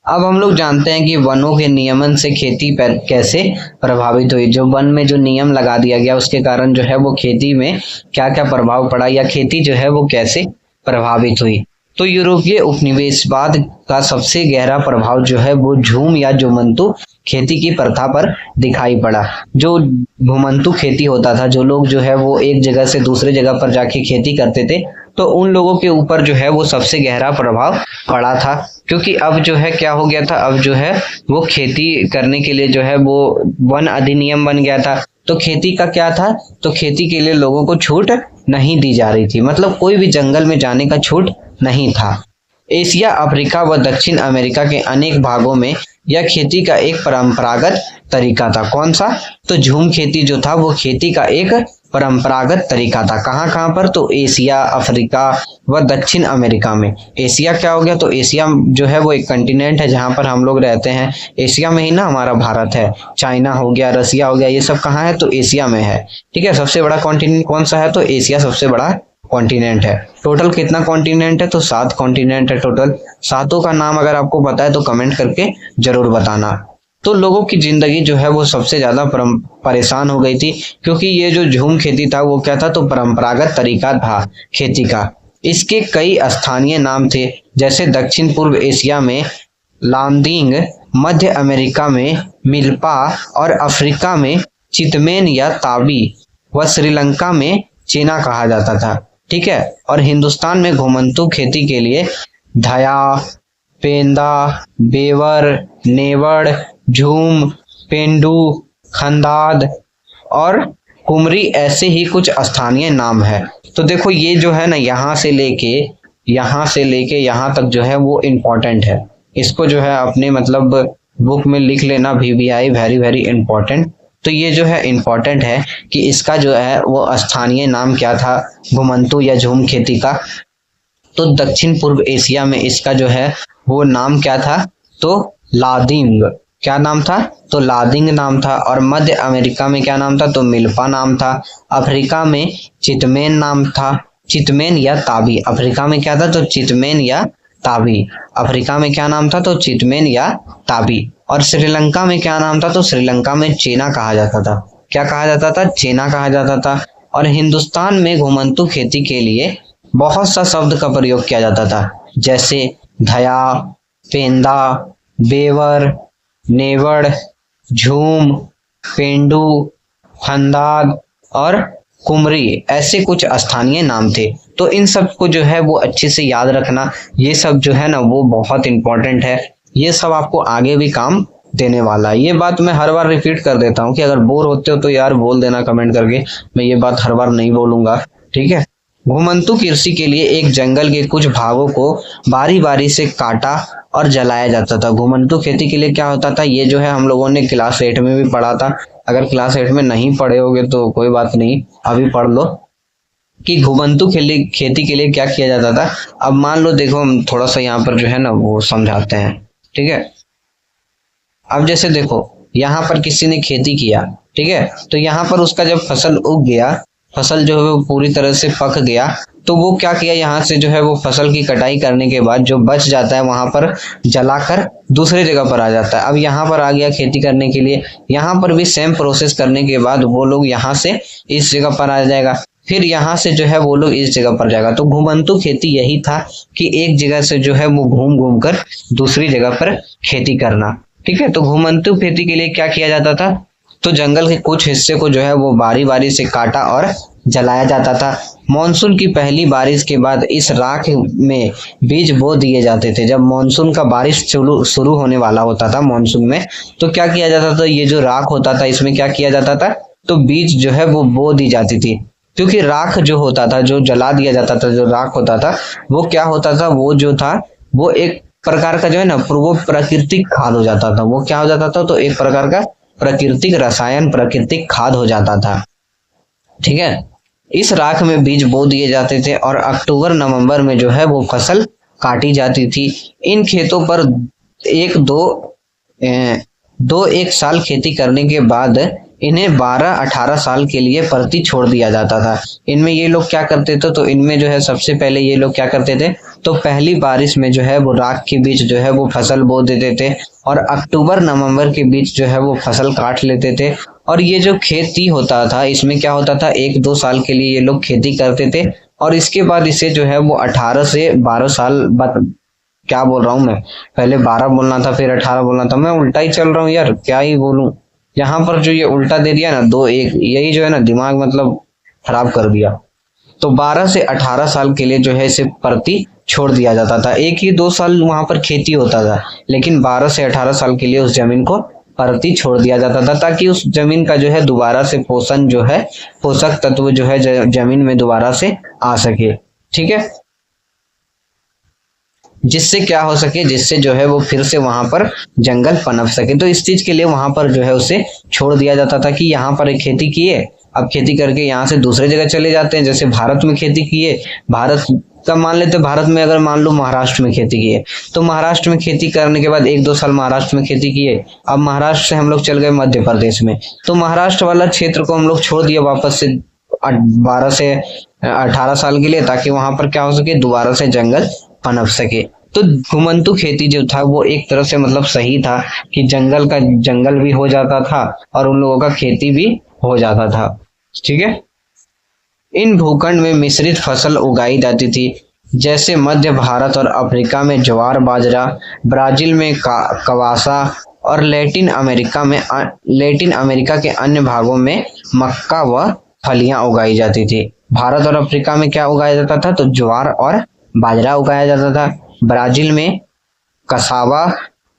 अब हम लोग जानते हैं कि वनों के नियमन से खेती पर कैसे प्रभावित हुई। जो वन में जो नियम लगा दिया गया उसके कारण जो है वो खेती में क्या क्या प्रभाव पड़ा, या खेती जो है वो कैसे प्रभावित हुई। तो यूरोपीय उपनिवेशवाद का सबसे गहरा प्रभाव जो है वो झूम या जुमंतु खेती की प्रथा पर दिखाई पड़ा। जो घुमंतु खेती होता था, जो लोग जो है वो एक जगह से दूसरे जगह पर जाके खेती करते थे, तो उन लोगों के ऊपर जो है वो सबसे गहरा प्रभाव पड़ा था। क्योंकि अब जो है क्या हो गया था, अब जो है वो खेती करने के लिए जो है वो वन अधिनियम बन गया था। तो खेती का क्या था, तो खेती के लिए लोगों को छूट नहीं दी जा रही थी, मतलब कोई भी जंगल में जाने का छूट नहीं था। एशिया, अफ्रीका व दक्षिण अमेरिका के अनेक भागों में यह खेती का एक परंपरागत तरीका था। कौन सा, तो झूम खेती जो था वो खेती का एक परंपरागत तरीका था। कहाँ कहाँ पर, तो एशिया, अफ्रीका व दक्षिण अमेरिका में। एशिया क्या हो गया, तो एशिया जो है वो एक कंटिनेंट है जहाँ पर हम लोग रहते हैं। एशिया में ही ना हमारा भारत है। चाइना हो गया, रसिया हो गया, ये सब कहाँ है, तो एशिया में है, ठीक है। सबसे बड़ा कॉन्टिनेंट कौन सा है, तो एशिया सबसे बड़ा कॉन्टिनेंट है। टोटल कितना कॉन्टिनेंट है, तो 7 कॉन्टिनेंट है टोटल। सातों का नाम अगर आपको पता है तो कमेंट करके जरूर बताना। तो लोगों की जिंदगी जो है वो सबसे ज्यादा परेशान हो गई थी, क्योंकि ये जो झूम खेती था वो क्या था, तो परंपरागत तरीका था खेती का। इसके कई स्थानीय नाम थे, जैसे दक्षिण पूर्व एशिया में लांदिंग, मध्य अमेरिका में मिल्पा और अफ्रीका में चितमेन या ताबी व श्रीलंका में चेना कहा जाता था, ठीक है। और हिंदुस्तान में घुमंतु खेती के लिए धया, पेंदा, बेवर, नेवड़, झूम, पेंडू, खंदाद और कुमरी ऐसे ही कुछ स्थानीय नाम है। तो देखो ये जो है ना, यहाँ से लेके यहाँ तक जो है वो इम्पोर्टेंट है। इसको जो है अपने मतलब बुक में लिख लेना, VVI वेरी वेरी इंपॉर्टेंट। तो ये जो है इम्पोर्टेंट है कि इसका जो है वो स्थानीय नाम क्या था घुमंतु या झूम खेती का। तो दक्षिण पूर्व एशिया में इसका जो है वो नाम क्या था, तो लादिंग। क्या नाम था, तो लादिंग नाम था। और मध्य अमेरिका में क्या नाम था, तो मिल्पा नाम था। अफ्रीका में चितमेन नाम था, चितमेन या ताबी। अफ्रीका में क्या था, तो चितमेन या ताबी। अफ्रीका में क्या नाम था, तो चितमेन या ताबी। और श्रीलंका में क्या नाम था, तो श्रीलंका में चेना कहा जाता था। क्या कहा जाता था, चेना कहा जाता था। और हिंदुस्तान में घुमंतु खेती के लिए बहुत सा शब्द का प्रयोग किया जाता था, जैसे धया, पेंदा, बेवर, नेवड़, झूम, पेंडू, खंदाद और कुमरी ऐसे कुछ स्थानीय नाम थे। तो इन सब को जो है वो अच्छे से याद रखना, ये सब जो है ना वो बहुत इंपॉर्टेंट है, ये सब आपको आगे भी काम देने वाला है। ये बात मैं हर बार रिपीट कर देता हूँ कि अगर बोर होते हो तो यार बोल देना कमेंट करके, मैं ये बात हर बार नहीं बोलूंगा, ठीक है। घुमंतू कृषि के लिए एक जंगल के कुछ भागों को बारी बारी से काटा और जलाया जाता था। घुमंतू खेती के लिए क्या होता था, ये जो है हम लोगों ने क्लास 8 में भी पढ़ा था। अगर क्लास 8 में नहीं पढ़े होगे तो कोई बात नहीं, अभी पढ़ लो कि घुमंतू खेती के लिए क्या किया जाता था। अब मान लो, देखो हम थोड़ा सा यहाँ पर जो है ना वो समझाते हैं, ठीक है। अब जैसे देखो, यहाँ पर किसी ने खेती किया, ठीक है, तो यहाँ पर उसका जब फसल उग गया, फसल जो है वो पूरी तरह से पक गया, तो वो क्या किया, यहाँ से जो है वो फसल की कटाई करने के बाद जो बच जाता है वहां पर जलाकर दूसरी जगह पर आ जाता है। अब यहाँ पर आ गया खेती करने के लिए, यहाँ पर भी सेम प्रोसेस करने के बाद वो लोग यहाँ से इस जगह पर आ जाएगा, फिर यहाँ से जो है वो लोग इस जगह पर जाएगा। तो घुमंतू खेती यही था कि एक जगह से जो है वो घूम घूम कर दूसरी जगह पर खेती करना, ठीक है। तो घुमंतू खेती के लिए क्या किया जाता था, तो जंगल के कुछ हिस्से को जो है वो बारी बारी से काटा और जलाया जाता था। मॉनसून की पहली बारिश के बाद इस राख में बीज बो दिए जाते थे। जब मॉनसून का बारिश शुरू होने वाला होता था मॉनसून में, तो क्या किया जाता था, ये जो राख होता था इसमें क्या किया जाता था, तो बीज जो है वो बो दी जाती थी। क्योंकि राख जो होता था, जो जला दिया जाता था, जो राख होता था वो क्या होता था, वो जो था वो एक प्रकार का जो है ना वो प्राकृतिक खाद हो जाता था। वो क्या हो जाता था, तो एक प्रकार का प्राकृतिक रसायन, प्राकृतिक खाद हो जाता था, ठीक है। इस राख में बीज बो दिए जाते थे और अक्टूबर नवंबर में जो है वो फसल काटी जाती थी। इन खेतों पर एक साल खेती करने के बाद इन्हें 12-18 साल के लिए परती छोड़ दिया जाता था। इनमें ये लोग क्या करते थे, तो इनमें जो है सबसे पहले ये लोग क्या करते थे, तो पहली बारिश में जो है वो राख के बीच जो है वो फसल बो देते थे और अक्टूबर नवंबर के बीच जो है वो फसल काट लेते थे। और ये जो खेती होता था इसमें क्या होता था, 1-2 साल के लिए ये लोग खेती करते थे और इसके बाद इसे जो है वो 18 से 12 साल बाद, क्या बोल रहा हूँ मैं, पहले 12 बोलना था फिर 18 बोलना था, मैं उल्टा ही चल रहा हूँ यार, क्या ही बोलूं। यहाँ पर जो ये उल्टा दे दिया ना 2-1, यही जो है ना दिमाग मतलब खराब कर दिया। तो 12 से 18 साल के लिए जो है इसे परती छोड़ दिया जाता था। 1 ही 2 साल वहां पर खेती होता था, लेकिन 12 से 18 साल के लिए उस जमीन को परती छोड़ दिया जाता था, ताकि उस जमीन का जो है दोबारा से पोषण जो है, पोषक तत्व जो है जमीन में दोबारा से आ सके, ठीक है। जिससे क्या हो सके, जिससे जो है वो फिर से वहां पर जंगल पनप सके। तो इस चीज के लिए वहां पर जो है उसे छोड़ दिया जाता था कि यहाँ पर एक खेती किए, अब खेती करके यहाँ से दूसरे जगह चले जाते हैं। जैसे भारत में खेती किए, भारत का मान लेते, भारत में अगर मान लो महाराष्ट्र में खेती किए, तो महाराष्ट्र में खेती करने के बाद 1-2 साल महाराष्ट्र में खेती किए, अब महाराष्ट्र से हम लोग चल गए मध्य प्रदेश में, तो महाराष्ट्र वाला क्षेत्र को हम लोग छोड़ दिया वापस से 12 से 18 साल के लिए, ताकि वहां पर क्या हो सके, दोबारा से जंगल पनप सके। तो घुमंतू खेती जो था वो एक तरह से मतलब सही था कि जंगल का जंगल भी हो जाता था और उन लोगों का खेती भी हो जाता था, ठीक है। इन भूखंड में मिश्रित फसल उगाई जाती थी, जैसे मध्य भारत और अफ्रीका में ज्वार बाजरा, ब्राजील में कवासा और लैटिन अमेरिका के अन्य भागों में मक्का व फलियां उगाई जाती थी। भारत और अफ्रीका में क्या उगाया जाता था, तो ज्वार और बाजरा उगाया जाता था, ब्राजील में कसावा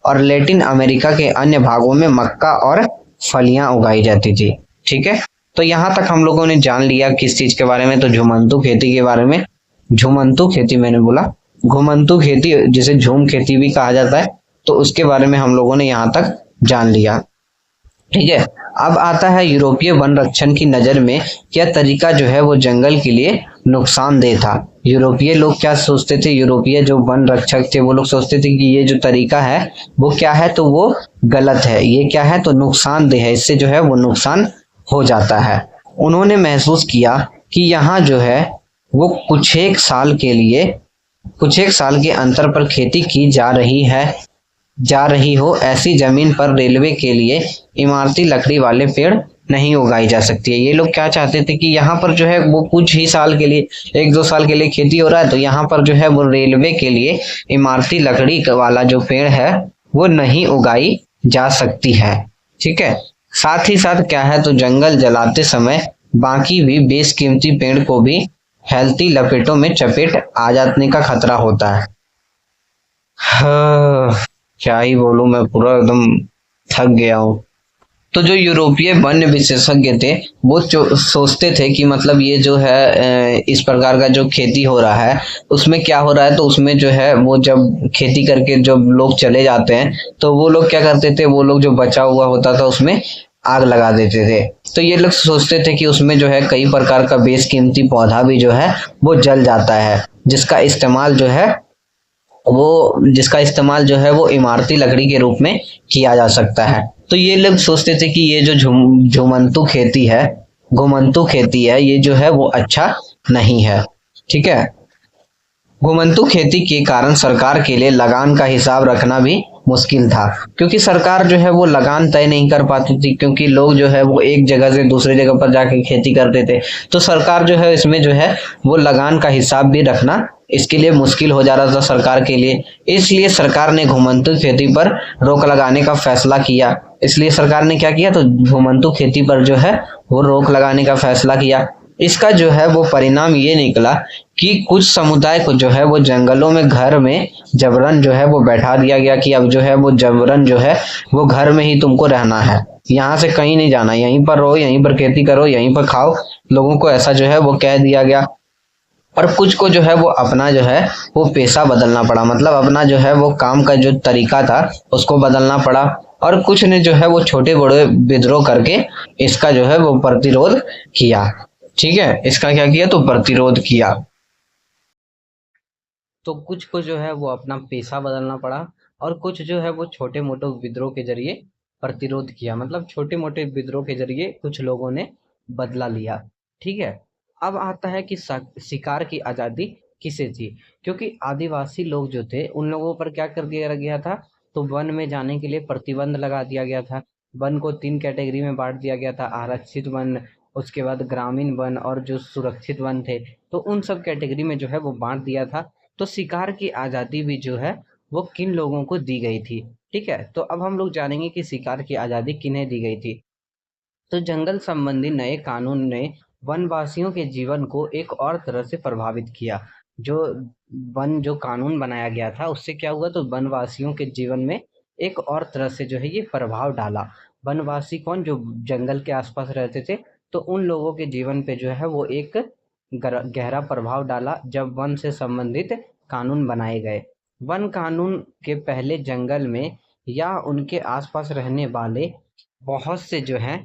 और लैटिन अमेरिका के अन्य भागों में मक्का और फलियां उगाई जाती थी, ठीक है। तो यहाँ तक हम लोगों ने जान लिया किस चीज के बारे में, तो झुमंतू खेती के बारे में। झुमंतू खेती मैंने बोला, घुमंतू खेती जिसे झूम खेती भी कहा जाता है, तो उसके बारे में हम लोगों ने यहाँ तक जान लिया, ठीक है। अब आता है यूरोपीय वन रक्षण की नजर में क्या तरीका जो है वो जंगल के लिए नुकसानदेह था। यूरोपीय लोग क्या सोचते थे, यूरोपीय जो वन रक्षक थे वो लोग सोचते थे कि ये जो तरीका है वो क्या है, तो वो गलत है, ये क्या है, तो नुकसानदेह है, इससे जो है वो नुकसान हो जाता है। उन्होंने महसूस किया कि यहाँ जो है वो कुछ एक साल के अंतर पर खेती की जा रही हो, ऐसी जमीन पर रेलवे के लिए इमारती लकड़ी वाले पेड़ नहीं उगाई जा सकती है। ये लोग क्या चाहते थे कि यहाँ पर जो है वो कुछ ही साल के लिए, 1-2 साल के लिए खेती हो रहा है, तो यहाँ पर जो है वो रेलवे के लिए इमारती लकड़ी वाला जो पेड़ है वो नहीं उगाई जा सकती है, ठीक है। साथ ही साथ क्या है, तो जंगल जलाते समय बाकी भी बेशकीमती पेड़ को भी हेल्थी लपेटों में चपेट आ जाने का खतरा होता है। हाँ, क्या ही बोलूं, मैं पूरा एकदम थक गया हूँ। तो जो यूरोपीय वन्य विशेषज्ञ थे वो सोचते थे कि मतलब ये जो है इस प्रकार का जो खेती हो रहा है उसमें क्या हो रहा है, तो उसमें जो है वो जब खेती करके जब लोग चले जाते हैं तो वो लोग क्या करते थे, वो लोग जो बचा हुआ होता था उसमें आग लगा देते थे। तो ये लोग सोचते थे कि उसमें जो है कई प्रकार का बेशकीमती पौधा भी जो है वो जल जाता है, जिसका इस्तेमाल जो है वो इमारती लकड़ी के रूप में किया जा सकता है। तो ये लोग सोचते थे कि ये जो घुमंतु खेती है, ये जो है वो अच्छा नहीं है। ठीक है। घुमंतु खेती के कारण सरकार के लिए लगान का हिसाब रखना भी मुश्किल था, क्योंकि सरकार जो है वो लगान तय नहीं कर पाती थी, क्योंकि लोग जो है वो एक जगह से दूसरी जगह पर जाके खेती करते थे। तो सरकार जो है इसमें जो है वो लगान का हिसाब भी रखना इसके लिए मुश्किल हो जा रहा था सरकार के लिए। इसलिए सरकार ने घुमंतु खेती पर रोक लगाने का फैसला किया। इसलिए सरकार ने क्या किया, तो घुमंतु खेती पर जो है वो रोक लगाने का फैसला किया। इसका जो है वो परिणाम ये निकला कि कुछ समुदाय को जो है वो जंगलों में घर में जबरन जो है वो बैठा दिया गया कि अब जो है वो जबरन जो है वो घर में ही तुमको रहना है, यहाँ से कहीं नहीं जाना, यहीं पर रहो, यहीं पर खेती करो, यहीं पर खाओ। लोगों को ऐसा जो है वो कह दिया गया। और कुछ को जो है वो अपना जो है वो पेशा बदलना पड़ा, मतलब अपना जो है वो काम का जो तरीका था उसको बदलना पड़ा। और कुछ ने जो है वो छोटे बड़े विद्रोह करके इसका जो है वो प्रतिरोध किया। ठीक है, इसका क्या किया, तो प्रतिरोध किया। तो कुछ को जो है वो अपना पेशा बदलना पड़ा, और कुछ जो है वो छोटे मोटे विद्रोह के जरिए प्रतिरोध किया, मतलब छोटे मोटे विद्रोह के जरिए कुछ लोगों ने बदला लिया। ठीक है। अब आता है कि शिकार की आज़ादी किसे थी, क्योंकि आदिवासी लोग जो थे उन लोगों पर क्या कर दिया गया था, तो वन में जाने के लिए प्रतिबंध लगा दिया गया था। वन को 3 कैटेगरी में बांट दिया गया था, आरक्षित वन, उसके बाद ग्रामीण वन और जो सुरक्षित वन थे। तो उन सब कैटेगरी में जो है वो बांट दिया था। तो शिकार की आज़ादी भी जो है वो किन लोगों को दी गई थी। ठीक है, तो अब हम लोग जानेंगे कि शिकार की आज़ादी किन्हें दी गई थी। तो जंगल संबंधी नए कानून ने वनवासियों के जीवन को एक और तरह से प्रभावित किया। जो जो कानून बनाया गया था उससे क्या हुआ, तो वनवासियों के जीवन में एक और तरह से जो है ये प्रभाव डाला। वनवासी कौन, जो जंगल के आसपास रहते थे, तो उन लोगों के जीवन पे जो है वो एक गहरा प्रभाव डाला जब वन से संबंधित कानून बनाए गए। वन कानून के पहले जंगल में या उनके आसपास रहने वाले बहुत से जो हैं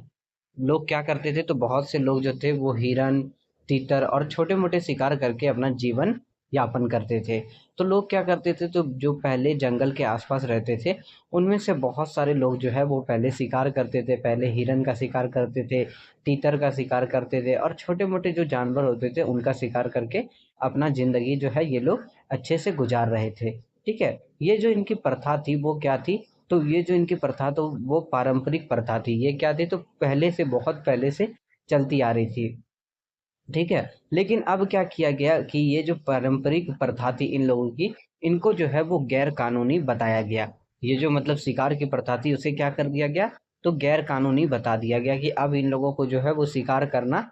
लोग क्या करते थे, तो बहुत से लोग जो थे वो हिरन, तीतर और छोटे मोटे शिकार करके अपना जीवन यापन करते थे। तो लोग क्या करते थे, तो जो पहले जंगल के आसपास रहते थे उनमें से बहुत सारे लोग जो है वो पहले शिकार करते थे, पहले हिरन का शिकार करते थे, तीतर का शिकार करते थे और छोटे मोटे जो जानवर होते थे उनका शिकार करके अपना जिंदगी जो है ये लोग अच्छे से गुजार रहे थे। ठीक है। ये जो इनकी प्रथा थी वो क्या थी, तो ये जो इनकी प्रथा तो वो पारंपरिक प्रथा थी। ये क्या थी, तो पहले से, बहुत पहले से चलती आ रही थी। ठीक है। लेकिन अब क्या किया गया कि ये जो पारंपरिक प्रथा थी इन लोगों की, इनको जो है वो गैर कानूनी बताया गया। ये जो मतलब शिकार की प्रथा थी उसे क्या कर दिया गया, तो गैर कानूनी बता दिया गया कि अब इन लोगों को जो है वो शिकार करना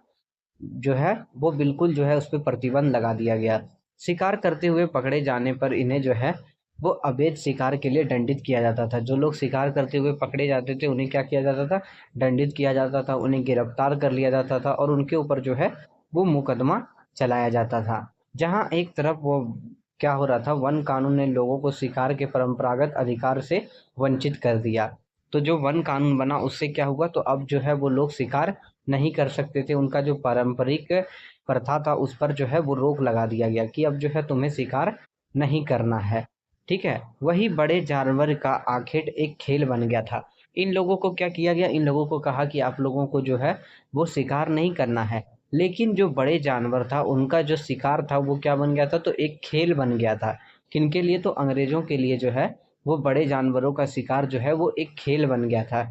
जो है वो बिल्कुल जो है उस पर प्रतिबंध लगा दिया गया। शिकार करते हुए पकड़े जाने पर इन्हें जो है वो अवैध शिकार के लिए दंडित किया जाता था। जो लोग शिकार करते हुए पकड़े जाते थे उन्हें क्या किया जाता था, दंडित किया जाता था, उन्हें गिरफ्तार कर लिया जाता था और उनके ऊपर जो है वो मुकदमा चलाया जाता था। जहाँ एक तरफ वो क्या हो रहा था, वन कानून ने लोगों को शिकार के परंपरागत अधिकार से वंचित कर दिया। तो जो वन कानून बना उससे क्या हुआ, तो अब जो है वो लोग शिकार नहीं कर सकते थे। उनका जो पारंपरिक प्रथा था उस पर जो है वो रोक लगा दिया गया कि अब जो है तुम्हें शिकार नहीं करना है। ठीक है। वही बड़े जानवर का आखिर एक खेल बन गया था। इन लोगों को क्या किया गया, इन लोगों को कहा कि आप लोगों को जो है वो शिकार नहीं करना है। लेकिन जो बड़े जानवर था उनका जो शिकार था वो क्या बन गया था, तो एक खेल बन गया था। किनके लिए, तो अंग्रेजों के लिए जो है वो बड़े जानवरों का शिकार जो है वो एक खेल बन गया था।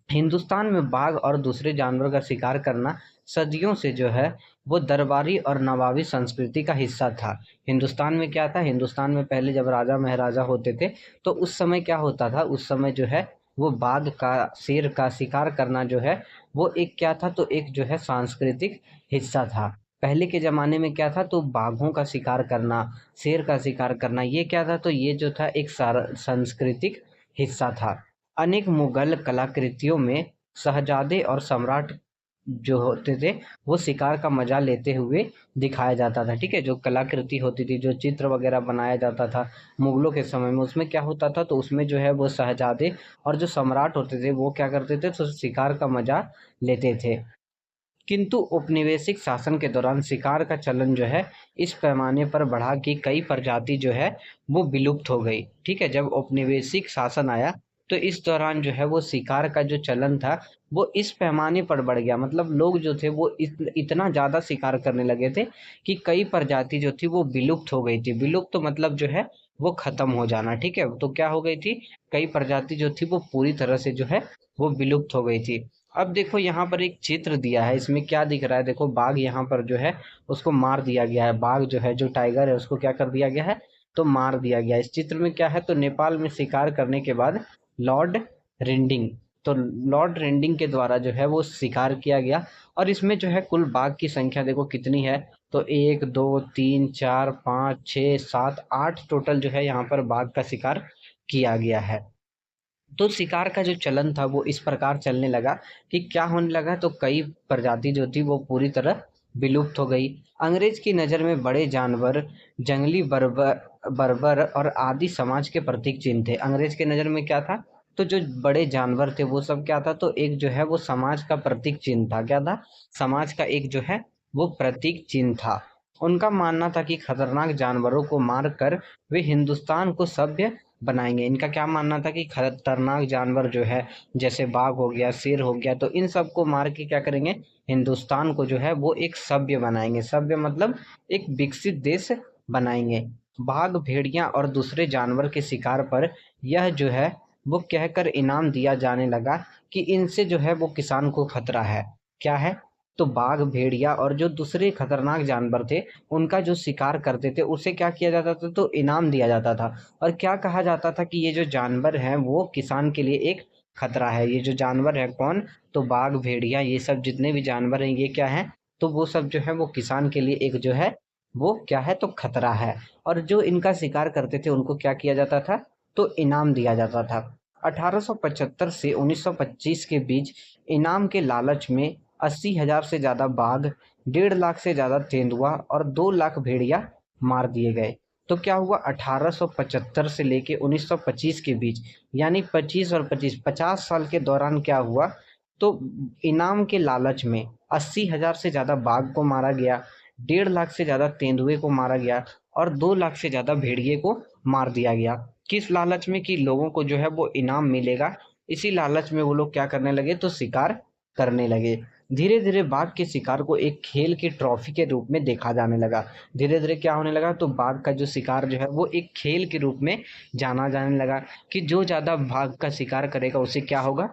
हिंदुस्तान में बाघ और दूसरे जानवरों का शिकार करना सदियों से जो है वो दरबारी और नवाबी संस्कृति का हिस्सा था। हिंदुस्तान में क्या था, हिंदुस्तान में पहले जब राजा महाराजा होते थे तो उस समय क्या होता था, उस समय जो है वो बाघ का, शेर का शिकार करना जो है वो एक क्या था, तो एक जो है सांस्कृतिक हिस्सा था। पहले के ज़माने में क्या था, तो बाघों का शिकार करना, शेर का शिकार करना, ये क्या था, तो ये जो था एक सांस्कृतिक हिस्सा था। अनेक मुगल कलाकृतियों में शहजादे और सम्राट जो होते थे वो शिकार का मजा लेते हुए दिखाया जाता था। ठीक है, जो कलाकृति होती थी, जो चित्र वगैरह बनाया जाता था मुगलों के समय में, उसमें क्या होता था, तो उसमें जो है वो शहजादे और जो सम्राट होते थे वो क्या करते थे, तो शिकार का मजा लेते थे। किंतु औपनिवेशिक शासन के दौरान शिकार का चलन जो है इस पैमाने पर बढ़ा कि कई प्रजाति जो है वो विलुप्त हो गई। ठीक है, जब औपनिवेशिक शासन आया तो इस दौरान जो है वो शिकार का जो चलन था वो इस पैमाने पर बढ़ गया। मतलब लोग जो थे वो इतना ज़्यादा शिकार करने लगे थे कि कई प्रजाति जो थी वो विलुप्त हो गई थी। विलुप्त तो मतलब जो है वो खत्म हो जाना। ठीक है, तो क्या हो गई थी, कई प्रजाति जो थी वो पूरी तरह से जो है वो विलुप्त हो गई थी। अब देखो यहाँ पर एक चित्र दिया है, इसमें क्या दिख रहा है, देखो बाघ यहाँ पर जो है उसको मार दिया गया है। बाघ जो है, जो टाइगर है, उसको क्या कर दिया गया है, तो मार दिया गया। इस चित्र में क्या है, तो नेपाल में शिकार करने के बाद लॉर्ड रेंडिंग, तो लॉर्ड रेंडिंग के द्वारा जो है वो शिकार किया गया। और इसमें जो है कुल बाघ की संख्या देखो कितनी है, तो 1 2 3 4 5 6 7 8 टोटल जो है यहाँ पर बाघ का शिकार किया गया है। तो शिकार का जो चलन था वो इस प्रकार चलने लगा कि क्या होने लगा, तो कई प्रजाति जो थी वो पूरी तरह विलुप्त हो गई। अंग्रेज की नज़र में बड़े जानवर जंगली बर्बर और आदि समाज के प्रतीक चिन्ह थे। अंग्रेज के नज़र में क्या था, तो जो बड़े जानवर थे वो सब क्या था, तो एक जो है वो समाज का प्रतीक चिन्ह था। क्या था, समाज का एक जो है वो प्रतीक चिन्ह था। उनका मानना था कि खतरनाक जानवरों को मारकर वे हिंदुस्तान को सभ्य बनाएंगे। इनका क्या मानना था कि खतरनाक जानवर जो है, जैसे बाघ हो गया, शेर हो गया, तो इन सब को मार के क्या करेंगे, हिंदुस्तान को जो है वो एक सभ्य बनाएंगे। सभ्य मतलब एक विकसित देश बनाएंगे। बाघ, भेड़िया और दूसरे जानवर के शिकार पर यह जो है वो कहकर इनाम दिया जाने लगा कि इनसे जो है वो किसान को खतरा है। क्या है, तो बाघ, भेड़िया और जो दूसरे खतरनाक जानवर थे उनका जो शिकार करते थे उसे क्या किया जाता था, तो इनाम दिया जाता था। और क्या कहा जाता था कि ये जो जानवर हैं वो किसान के लिए एक खतरा है। ये जो जानवर है कौन, तो बाघ, भेड़िया, ये सब जितने भी जानवर हैं ये क्या है, तो वो सब जो है वो किसान के लिए एक जो है वो क्या है, तो खतरा है। और जो इनका शिकार करते थे उनको क्या किया जाता था, तो इनाम दिया जाता था। 1875 से 1925 के बीच इनाम के लालच में 80,000 से ज़्यादा बाघ, 1.5 लाख से ज़्यादा तेंदुआ और 2 लाख भेड़िया मार दिए गए। तो क्या हुआ, 1875 से लेके 1925 के बीच, यानी 25 और 25 50 साल के दौरान क्या हुआ, तो इनाम के लालच में 80,000 से ज़्यादा बाघ को मारा गया, 1.5 लाख से ज़्यादा तेंदुए को मारा गया और 2 लाख से ज़्यादा भेड़िए को मार दिया गया। किस लालच में, कि लोगों को जो है वो इनाम मिलेगा, इसी लालच में वो लोग क्या करने लगे, तो शिकार करने लगे। धीरे धीरे बाघ के शिकार को एक खेल की ट्रॉफी के रूप में देखा जाने लगा। धीरे धीरे क्या होने लगा, तो बाघ का जो शिकार जो है वो एक खेल के रूप में जाना जाने लगा कि जो ज़्यादा बाघ का शिकार करेगा उसे क्या होगा,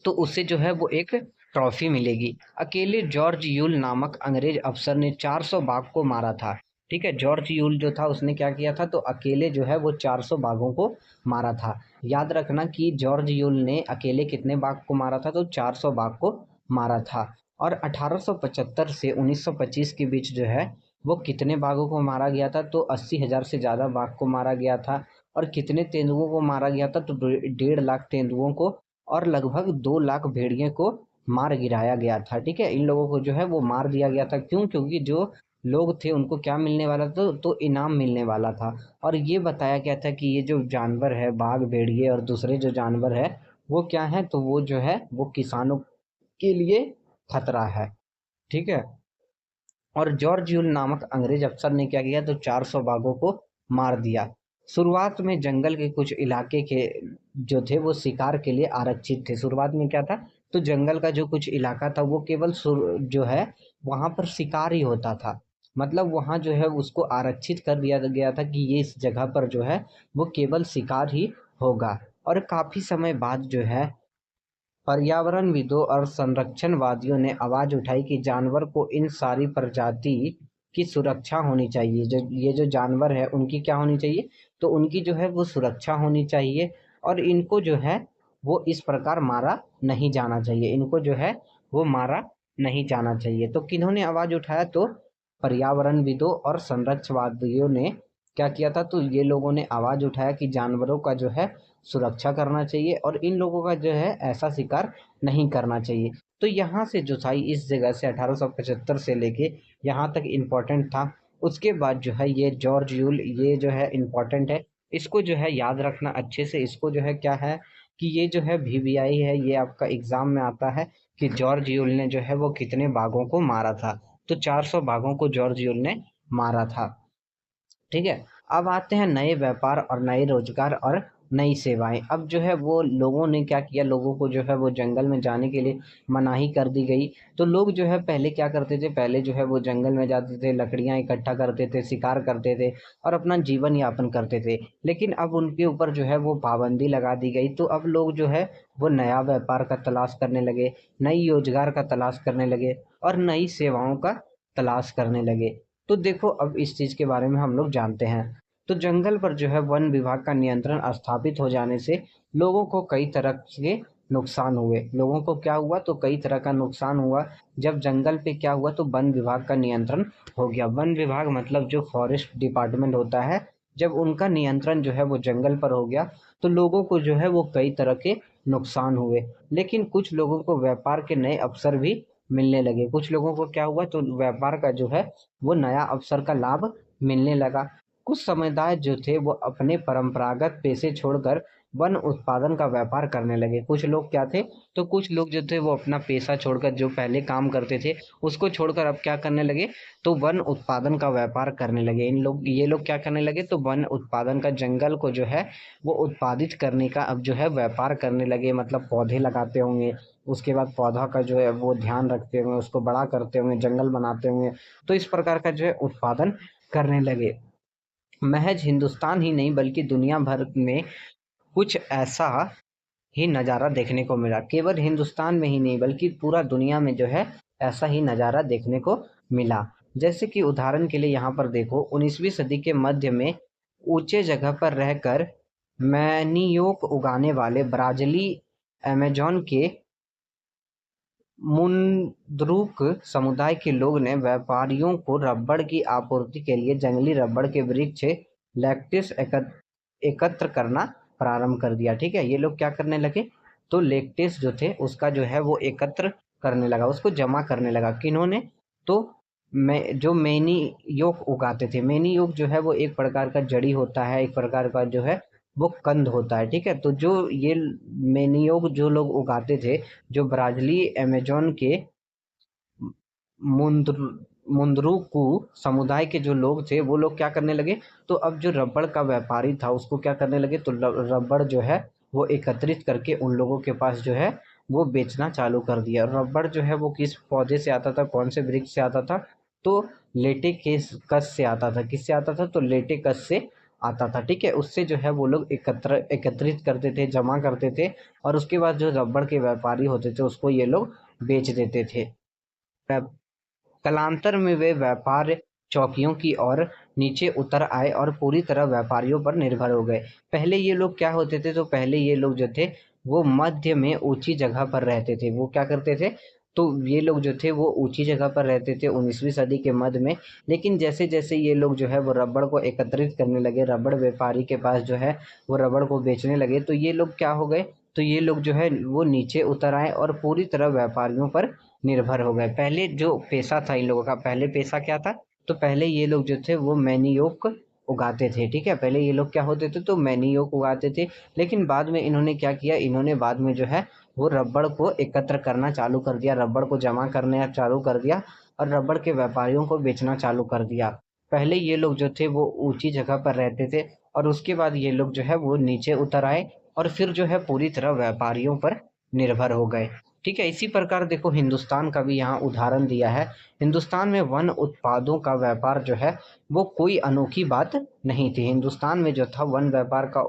तो उसे जो है वो एक ट्रॉफी मिलेगी। अकेले जॉर्ज यूल नामक अंग्रेज अफसर ने 400 बाघ को मारा था। ठीक है, जॉर्ज यूल जो था उसने क्या किया था, तो अकेले जो है वो 400 बाघों को मारा था। याद रखना कि जॉर्ज यूल ने अकेले कितने बाघ को मारा था, तो 400 बाघ को मारा था। और 1875 से 1925 के बीच जो है वो कितने बाघों को मारा गया था, तो 80,000 से ज़्यादा बाघ को मारा गया था। और कितने तेंदुओं को मारा गया था, तो 1.5 लाख तेंदुओं को और लगभग 2 लाख भेड़िए को मार गिराया गया था। ठीक है, इन लोगों को जो है वो मार दिया गया था। क्यों, क्योंकि जो लोग थे उनको क्या मिलने वाला था, तो इनाम मिलने वाला था। और ये बताया गया था कि ये जो जानवर है, बाघ, भेड़िए और दूसरे जो जानवर है वो क्या है, तो वो जो है वो किसानों के लिए खतरा है। ठीक है, और जॉर्ज यूल नामक अंग्रेज अफसर ने क्या किया, तो 400 बाघों को मार दिया। शुरुआत में जंगल के कुछ इलाके के जो थे वो शिकार के लिए आरक्षित थे। शुरुआत में क्या था, तो जंगल का जो कुछ इलाका था वो केवल जो है वहां पर शिकार ही होता था। मतलब वहां जो है उसको आरक्षित कर दिया गया था कि ये इस जगह पर जो है वो केवल शिकार ही होगा। और काफी समय बाद जो है पर्यावरणविदों और संरक्षणवादियों ने आवाज उठाई कि जानवर को इन सारी प्रजाति की सुरक्षा होनी चाहिए। जो ये जो जानवर है उनकी क्या होनी चाहिए, तो उनकी जो है वो सुरक्षा होनी चाहिए। और इनको जो है वो इस प्रकार मारा नहीं जाना चाहिए, इनको जो है वो मारा नहीं जाना चाहिए। तो किन्होंने आवाज उठाया? तो पर्यावरणविदों और संरक्षवादियों ने क्या किया था? तो ये लोगों ने आवाज उठाया कि जानवरों का जो है सुरक्षा करना चाहिए और इन लोगों का जो है ऐसा शिकार नहीं करना चाहिए। तो यहाँ से जो था, इस जगह से 1875 से लेके यहाँ तक इम्पोर्टेंट था। उसके बाद जो है ये जॉर्ज यूल, ये जो है इम्पोर्टेंट है, इसको जो है याद रखना अच्छे से। इसको जो है क्या है कि ये जो है VVI है, ये आपका एग्जाम में आता है कि जॉर्ज यूल ने जो है वो कितने बाघों को मारा था। तो 400 बाघों को जॉर्ज यूल ने मारा था। ठीक है। अब आते हैं नए व्यापार और नए रोजगार और नई सेवाएं। अब जो है वो लोगों ने क्या किया, लोगों को जो है वो जंगल में जाने के लिए मनाही कर दी गई। तो लोग जो है पहले क्या करते थे, पहले जो है वो जंगल में जाते थे, लकड़ियां इकट्ठा करते थे, शिकार करते थे और अपना जीवन यापन करते थे। लेकिन अब उनके ऊपर जो है वो पाबंदी लगा दी गई। तो अब लोग जो है वो नया व्यापार का तलाश करने लगे, नई रोजगार का तलाश करने लगे और नई सेवाओं का तलाश करने लगे। तो देखो अब इस चीज के बारे में हम लोग जानते हैं। तो जंगल पर जो है वन विभाग का नियंत्रण स्थापित हो जाने से लोगों को कई तरह के नुकसान हुए। लोगों को क्या हुआ? तो कई तरह का नुकसान हुआ। जब जंगल पे क्या हुआ? तो वन विभाग का नियंत्रण हो गया। वन विभाग मतलब जो फॉरेस्ट डिपार्टमेंट होता है, जब उनका नियंत्रण जो है वो जंगल पर हो गया तो लोगों को जो है वो कई तरह के नुकसान हुए। लेकिन कुछ लोगों को व्यापार के नए अवसर भी मिलने लगे। कुछ लोगों को क्या हुआ? तो व्यापार का जो है वो नया अवसर का लाभ मिलने लगा। कुछ समुदाय जो थे वो अपने परंपरागत पेशे छोड़कर वन उत्पादन का व्यापार करने लगे। कुछ लोग क्या थे? तो कुछ लोग जो थे वो अपना पेशा छोड़कर, जो पहले काम करते थे उसको छोड़कर अब क्या करने लगे? तो वन उत्पादन का व्यापार करने लगे। ये लोग क्या करने लगे? तो वन उत्पादन का, जंगल को जो है वो उत्पादित करने का अब जो है व्यापार करने लगे। मतलब पौधे लगाते होंगे, उसके बाद पौधा का जो है वो ध्यान रखते होंगे, उसको बड़ा करते होंगे, जंगल बनाते होंगे। तो इस प्रकार का जो है उत्पादन करने लगे। महज हिंदुस्तान ही नहीं बल्कि दुनिया भर में कुछ ऐसा ही नज़ारा देखने को मिला। केवल हिंदुस्तान में ही नहीं बल्कि पूरा दुनिया में जो है ऐसा ही नज़ारा देखने को मिला। जैसे कि उदाहरण के लिए यहाँ पर देखो, 19वीं सदी के मध्य में ऊंचे जगह पर रहकर मैनियोक उगाने वाले ब्राजीली अमेजोन के मुनद्रुक समुदाय के लोग ने व्यापारियों को रबड़ की आपूर्ति के लिए जंगली रबड़ के वृक्ष लैक्टिस एकत्र करना प्रारंभ कर दिया। ठीक है, ये लोग क्या करने लगे? तो लेक्टिस जो थे उसका जो है वो एकत्र करने लगा, उसको जमा करने लगा। किन्होंने? तो जो मैनी योक उगाते थे। मैनी योक जो है वो एक प्रकार का जड़ी होता है, एक प्रकार का जो है वो कंद होता है। ठीक है, तो जो ये मैनियोग जो लोग उगाते थे, जो ब्राजीली अमेजोन के मुंद्र मुंद्रुकू समुदाय के जो लोग थे वो लोग क्या करने लगे? तो अब जो रबड़ का व्यापारी था उसको क्या करने लगे? तो रबड़ जो है वो एकत्रित करके उन लोगों के पास जो है वो बेचना चालू कर दिया। रबड़ जो है वो किस पौधे से आता था, कौन से वृक्ष से आता था? तो लेटेकस कस से आता था। किससे आता था? तो लेटेकस से आता था। ठीक है, उससे जो है वो लोग एकत्रित करते थे, जमा करते थे और उसके बाद जो रबड़ के व्यापारी होते थे उसको ये लोग बेच देते थे। कालांतर में वे व्यापार चौकियों की ओर नीचे उतर आए और पूरी तरह व्यापारियों पर निर्भर हो गए। पहले ये लोग क्या होते थे? तो पहले ये लोग जो थे वो मध्य में ऊंची जगह पर रहते थे। वो क्या करते थे? तो ये लोग जो थे वो ऊंची जगह पर रहते थे 19वीं सदी के मध्य में। लेकिन जैसे जैसे ये लोग जो है वो रबड़ को एकत्रित करने लगे, रबड़ व्यापारी के पास जो है वो रबड़ को बेचने लगे, तो ये लोग क्या हो गए? तो ये लोग जो है वो नीचे उतर आए और पूरी तरह व्यापारियों पर निर्भर हो गए। पहले जो पेशा था इन लोगों का, पहले पेशा क्या था? तो पहले ये लोग जो थे वो मैनियोक उगाते थे। ठीक है, पहले ये लोग क्या होते थे? तो मैनियोक उगाते थे। लेकिन बाद में इन्होंने क्या किया? इन्होंने बाद में जो है वो रबड़ को एकत्र करना चालू कर दिया, रबड़ को जमा करना चालू कर दिया और रबड़ के व्यापारियों को बेचना चालू कर दिया। पहले ये लोग जो थे वो ऊंची जगह पर रहते थे और उसके बाद ये लोग जो है वो नीचे उतर आए और फिर जो है पूरी तरह व्यापारियों पर निर्भर हो गए। ठीक है, इसी प्रकार देखो हिंदुस्तान का भी यहाँ उदाहरण दिया है। हिंदुस्तान में वन उत्पादों का व्यापार जो है वो कोई अनोखी बात नहीं थी। हिंदुस्तान में जो था वन व्यापार का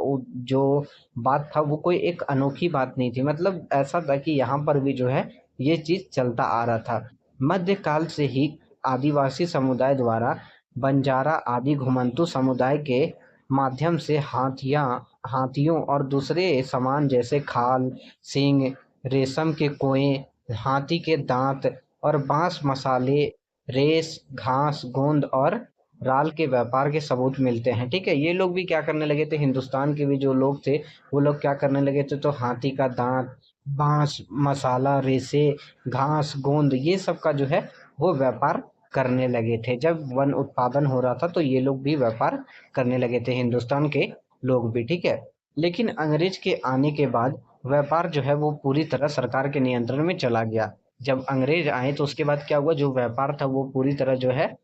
जो बात था वो कोई एक अनोखी बात नहीं थी। मतलब ऐसा था कि यहाँ पर भी जो है ये चीज चलता आ रहा था। मध्यकाल से ही आदिवासी समुदाय द्वारा बंजारा आदि घुमंतू समुदाय के माध्यम से हाथियों और दूसरे सामान जैसे खाल, सींग, रेशम के कोए, हाथी के दांत और बांस, मसाले, रेस, घास, गोंद और राल के व्यापार के सबूत मिलते हैं। ठीक है, ये लोग भी क्या करने लगे थे, हिंदुस्तान के भी जो लोग थे वो लोग क्या करने लगे थे, तो हाथी का दांत, बांस, मसाला, रेसे, घास, गोंद, ये सब का जो है वो व्यापार करने लगे थे। जब वन उत्पादन हो रहा था तो ये लोग भी व्यापार करने लगे थे, हिंदुस्तान के लोग भी। ठीक है, लेकिन अंग्रेज के आने के बाद व्यापार जो है वो पूरी तरह सरकार के नियंत्रण में चला गया। जब अंग्रेज आए तो उसके बाद क्या हुआ, जो व्यापार था वो पूरी तरह जो है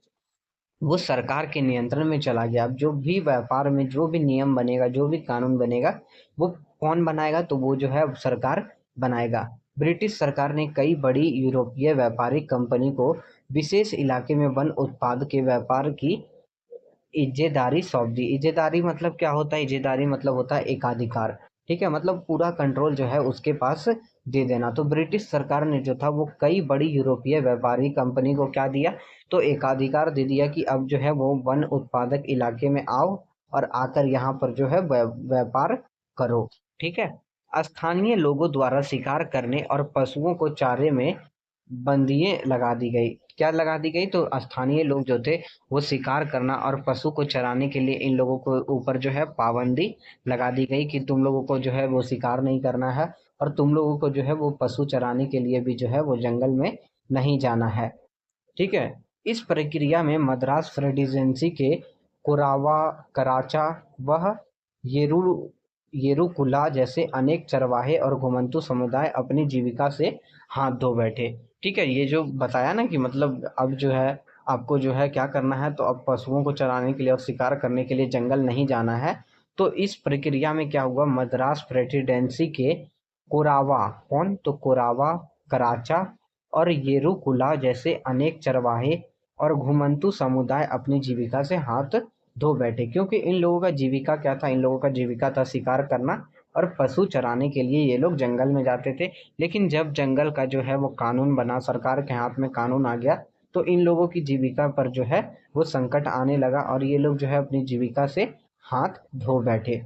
वो सरकार के नियंत्रण में चला गया। अब जो भी व्यापार में जो भी नियम बनेगा, जो भी कानून बनेगा, वो कौन बनाएगा, तो वो जो है अब सरकार बनाएगा। ब्रिटिश सरकार ने कई बड़ी यूरोपीय व्यापारिक कंपनी को विशेष इलाके में वन उत्पाद के व्यापार की इज्जेदारी सौंप दी। इज्जेदारी मतलब क्या होता है, इज्जेदारी मतलब होता है एकाधिकार। ठीक है, मतलब पूरा कंट्रोल जो है उसके पास दे देना। तो ब्रिटिश सरकार ने जो था वो कई बड़ी यूरोपीय व्यापारी कंपनी को क्या दिया, तो एकाधिकार दे दिया कि अब जो है वो वन उत्पादक इलाके में आओ और आकर यहाँ पर जो है व्यापार करो। ठीक है, स्थानीय लोगों द्वारा शिकार करने और पशुओं को चारे में बंदियां लगा दी गई। क्या लगा दी गई, तो स्थानीय लोग जो थे वो शिकार करना और पशु को चराने के लिए इन लोगों को ऊपर जो है पाबंदी लगा दी गई कि तुम लोगों को जो है वो शिकार नहीं करना है और तुम लोगों को जो है वो पशु चराने के लिए भी जो है वो जंगल में नहीं जाना है। ठीक है, इस प्रक्रिया में मद्रास प्रेसिडेंसी के कोरावा, कराचा वह येरू येरुकुला जैसे अनेक चरवाहे और घुमंतू समुदाय अपनी जीविका से हाथ धो बैठे। ठीक है, ये जो बताया ना कि मतलब अब जो है आपको जो है क्या करना है, तो अब पशुओं को चराने के लिए और शिकार करने के लिए जंगल नहीं जाना है। तो इस प्रक्रिया में क्या हुआ, मद्रास प्रेसिडेंसी के कोरावा, कौन, तो कोरावा, कराचा और येरुकुला जैसे अनेक चरवाहे और घुमंतू समुदाय अपनी जीविका से हाथ धो बैठे। क्योंकि इन लोगों का जीविका क्या था, इन लोगों का जीविका था शिकार करना और पशु चराने के लिए ये लोग जंगल में जाते थे। लेकिन जब जंगल का जो है वो कानून बना, सरकार के हाथ में कानून आ गया, तो इन लोगों की जीविका पर जो है वो संकट आने लगा और ये लोग जो है अपनी जीविका से हाथ धो बैठे।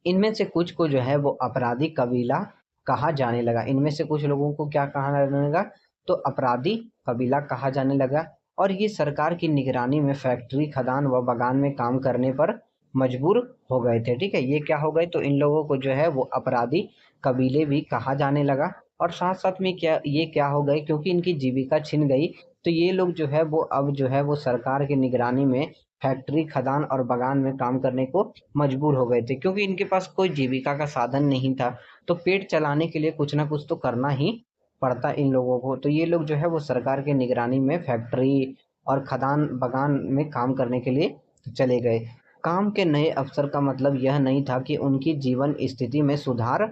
इनमें से कुछ को जो है वो अपराधी कबीला कहा जाने लगा। इनमें से कुछ लोगों को क्या कहा जाने लगा, तो अपराधी कबीला कहा जाने लगा। और ये सरकार की निगरानी में फैक्ट्री, खदान व बागान में काम करने पर मजबूर हो गए थे। ठीक है, ये क्या हो गए, तो इन लोगों को जो है वो अपराधी कबीले भी कहा जाने लगा। और साथ साथ में क्या हो गए, क्योंकि इनकी जीविका छिन गई, तो ये लोग जो है वो अब जो है वो सरकार की निगरानी में फैक्ट्री, खदान और बागान में काम करने को मजबूर हो गए थे। क्योंकि इनके पास कोई जीविका का साधन नहीं था, तो पेट चलाने के लिए कुछ ना कुछ तो करना ही पड़ता इन लोगों को। तो ये लोग जो है वो सरकार के निगरानी में फैक्ट्री और खदान, बागान में काम करने के लिए चले गए। काम के नए अवसर का मतलब यह नहीं था कि उनकी जीवन स्थिति में सुधार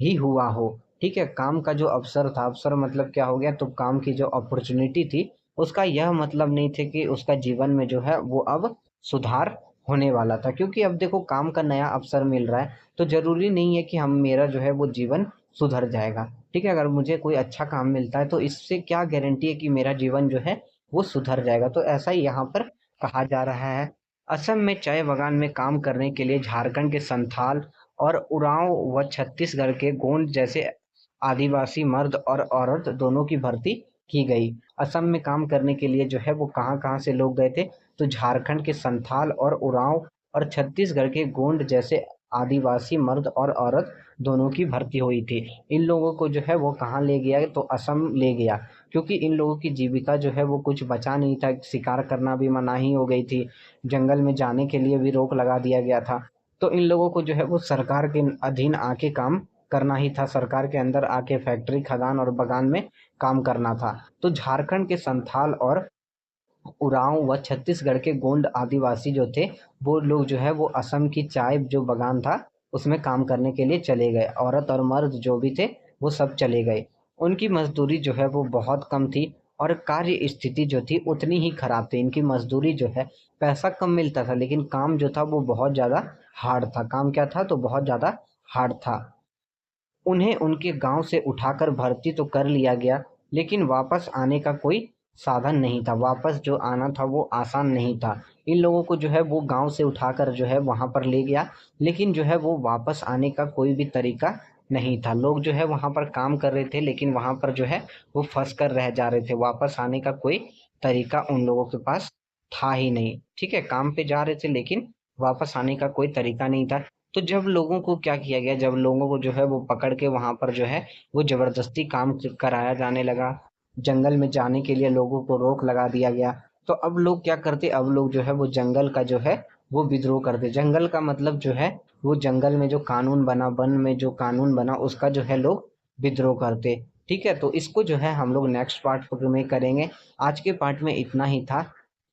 ही हुआ हो। ठीक है, काम का जो अवसर था, अवसर मतलब क्या हो गया, तो काम की जो अपॉर्चुनिटी थी उसका यह मतलब नहीं थे कि उसका जीवन में जो है वो अब सुधार होने वाला था। क्योंकि अब देखो काम का नया अवसर मिल रहा है तो जरूरी नहीं है कि हम मेरा जो है वो जीवन सुधर जाएगा। ठीक है, अगर मुझे कोई अच्छा काम मिलता है तो इससे क्या गारंटी है कि मेरा जीवन जो है वो सुधर जाएगा। तो ऐसा ही यहाँ पर कहा जा रहा है। असम में चाय बागान में काम करने के लिए झारखंड के संथाल और उरांव व छत्तीसगढ़ के गोंड जैसे आदिवासी मर्द और औरत दोनों की भर्ती की गई। असम में काम करने के लिए जो है वो कहाँ कहाँ से लोग गए थे, तो झारखंड के संथाल और उरांव और छत्तीसगढ़ के गोंड जैसे आदिवासी मर्द और औरत दोनों की भर्ती हुई थी। इन लोगों को जो है वो कहाँ ले गया, तो असम ले गया। क्योंकि इन लोगों की जीविका जो है वो कुछ बचा नहीं था, शिकार करना भी मनाही हो गई थी, जंगल में जाने के लिए भी रोक लगा दिया गया था। तो इन लोगों को जो है वो सरकार के अधीन आके काम करना ही था, सरकार के अंदर आके फैक्ट्री, खदान और बागान में काम करना था। तो झारखंड के संथाल और उरांव व छत्तीसगढ़ के गोंड आदिवासी जो थे वो लोग जो है वो असम की चाय जो बागान था उसमें काम करने के लिए चले गए। औरत और मर्द जो भी थे वो सब चले गए। उनकी मजदूरी जो है वो बहुत कम थी और कार्य स्थिति जो थी उतनी ही खराब थी। इनकी मजदूरी जो है, पैसा कम मिलता था लेकिन काम जो था वो बहुत ज़्यादा हार्ड था। काम क्या था, तो बहुत ज़्यादा हार्ड था। उन्हें उनके गांव से उठाकर भर्ती तो कर लिया गया लेकिन वापस आने का कोई साधन नहीं था। वापस जो आना था वो आसान नहीं था। इन लोगों को जो है वो गांव से उठाकर जो है वहां पर ले गया, लेकिन जो है वो वापस आने का कोई भी तरीका नहीं था। लोग जो है वहाँ पर काम कर रहे थे, लेकिन वहाँ पर जो है वो फँस कर रह जा रहे थे। वापस आने का कोई तरीका उन लोगों के पास था ही नहीं। ठीक है, काम पे जा रहे थे लेकिन वापस आने का कोई तरीका नहीं था। तो जब लोगों को क्या किया गया, जब लोगों को जो है वो पकड़ के वहाँ पर जो है वो ज़बरदस्ती काम कराया जाने लगा। जंगल में जाने के लिए लोगों को रोक लगा दिया गया। तो अब लोग क्या करते, अब लोग जो है वो जंगल का जो है वो विद्रोह करते। जंगल का मतलब जो है वो जंगल में जो कानून बना, वन में जो कानून बना उसका जो है लोग विद्रोह करते। ठीक है, तो इसको जो है हम लोग नेक्स्ट पार्ट में करेंगे। आज के पार्ट में इतना ही था।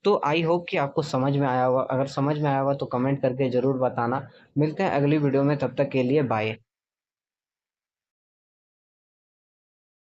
तो आई होप कि आपको समझ में आया होगा। अगर समझ में आया होगा तो कमेंट करके ज़रूर बताना। मिलते हैं अगली वीडियो में, तब तक के लिए बाय।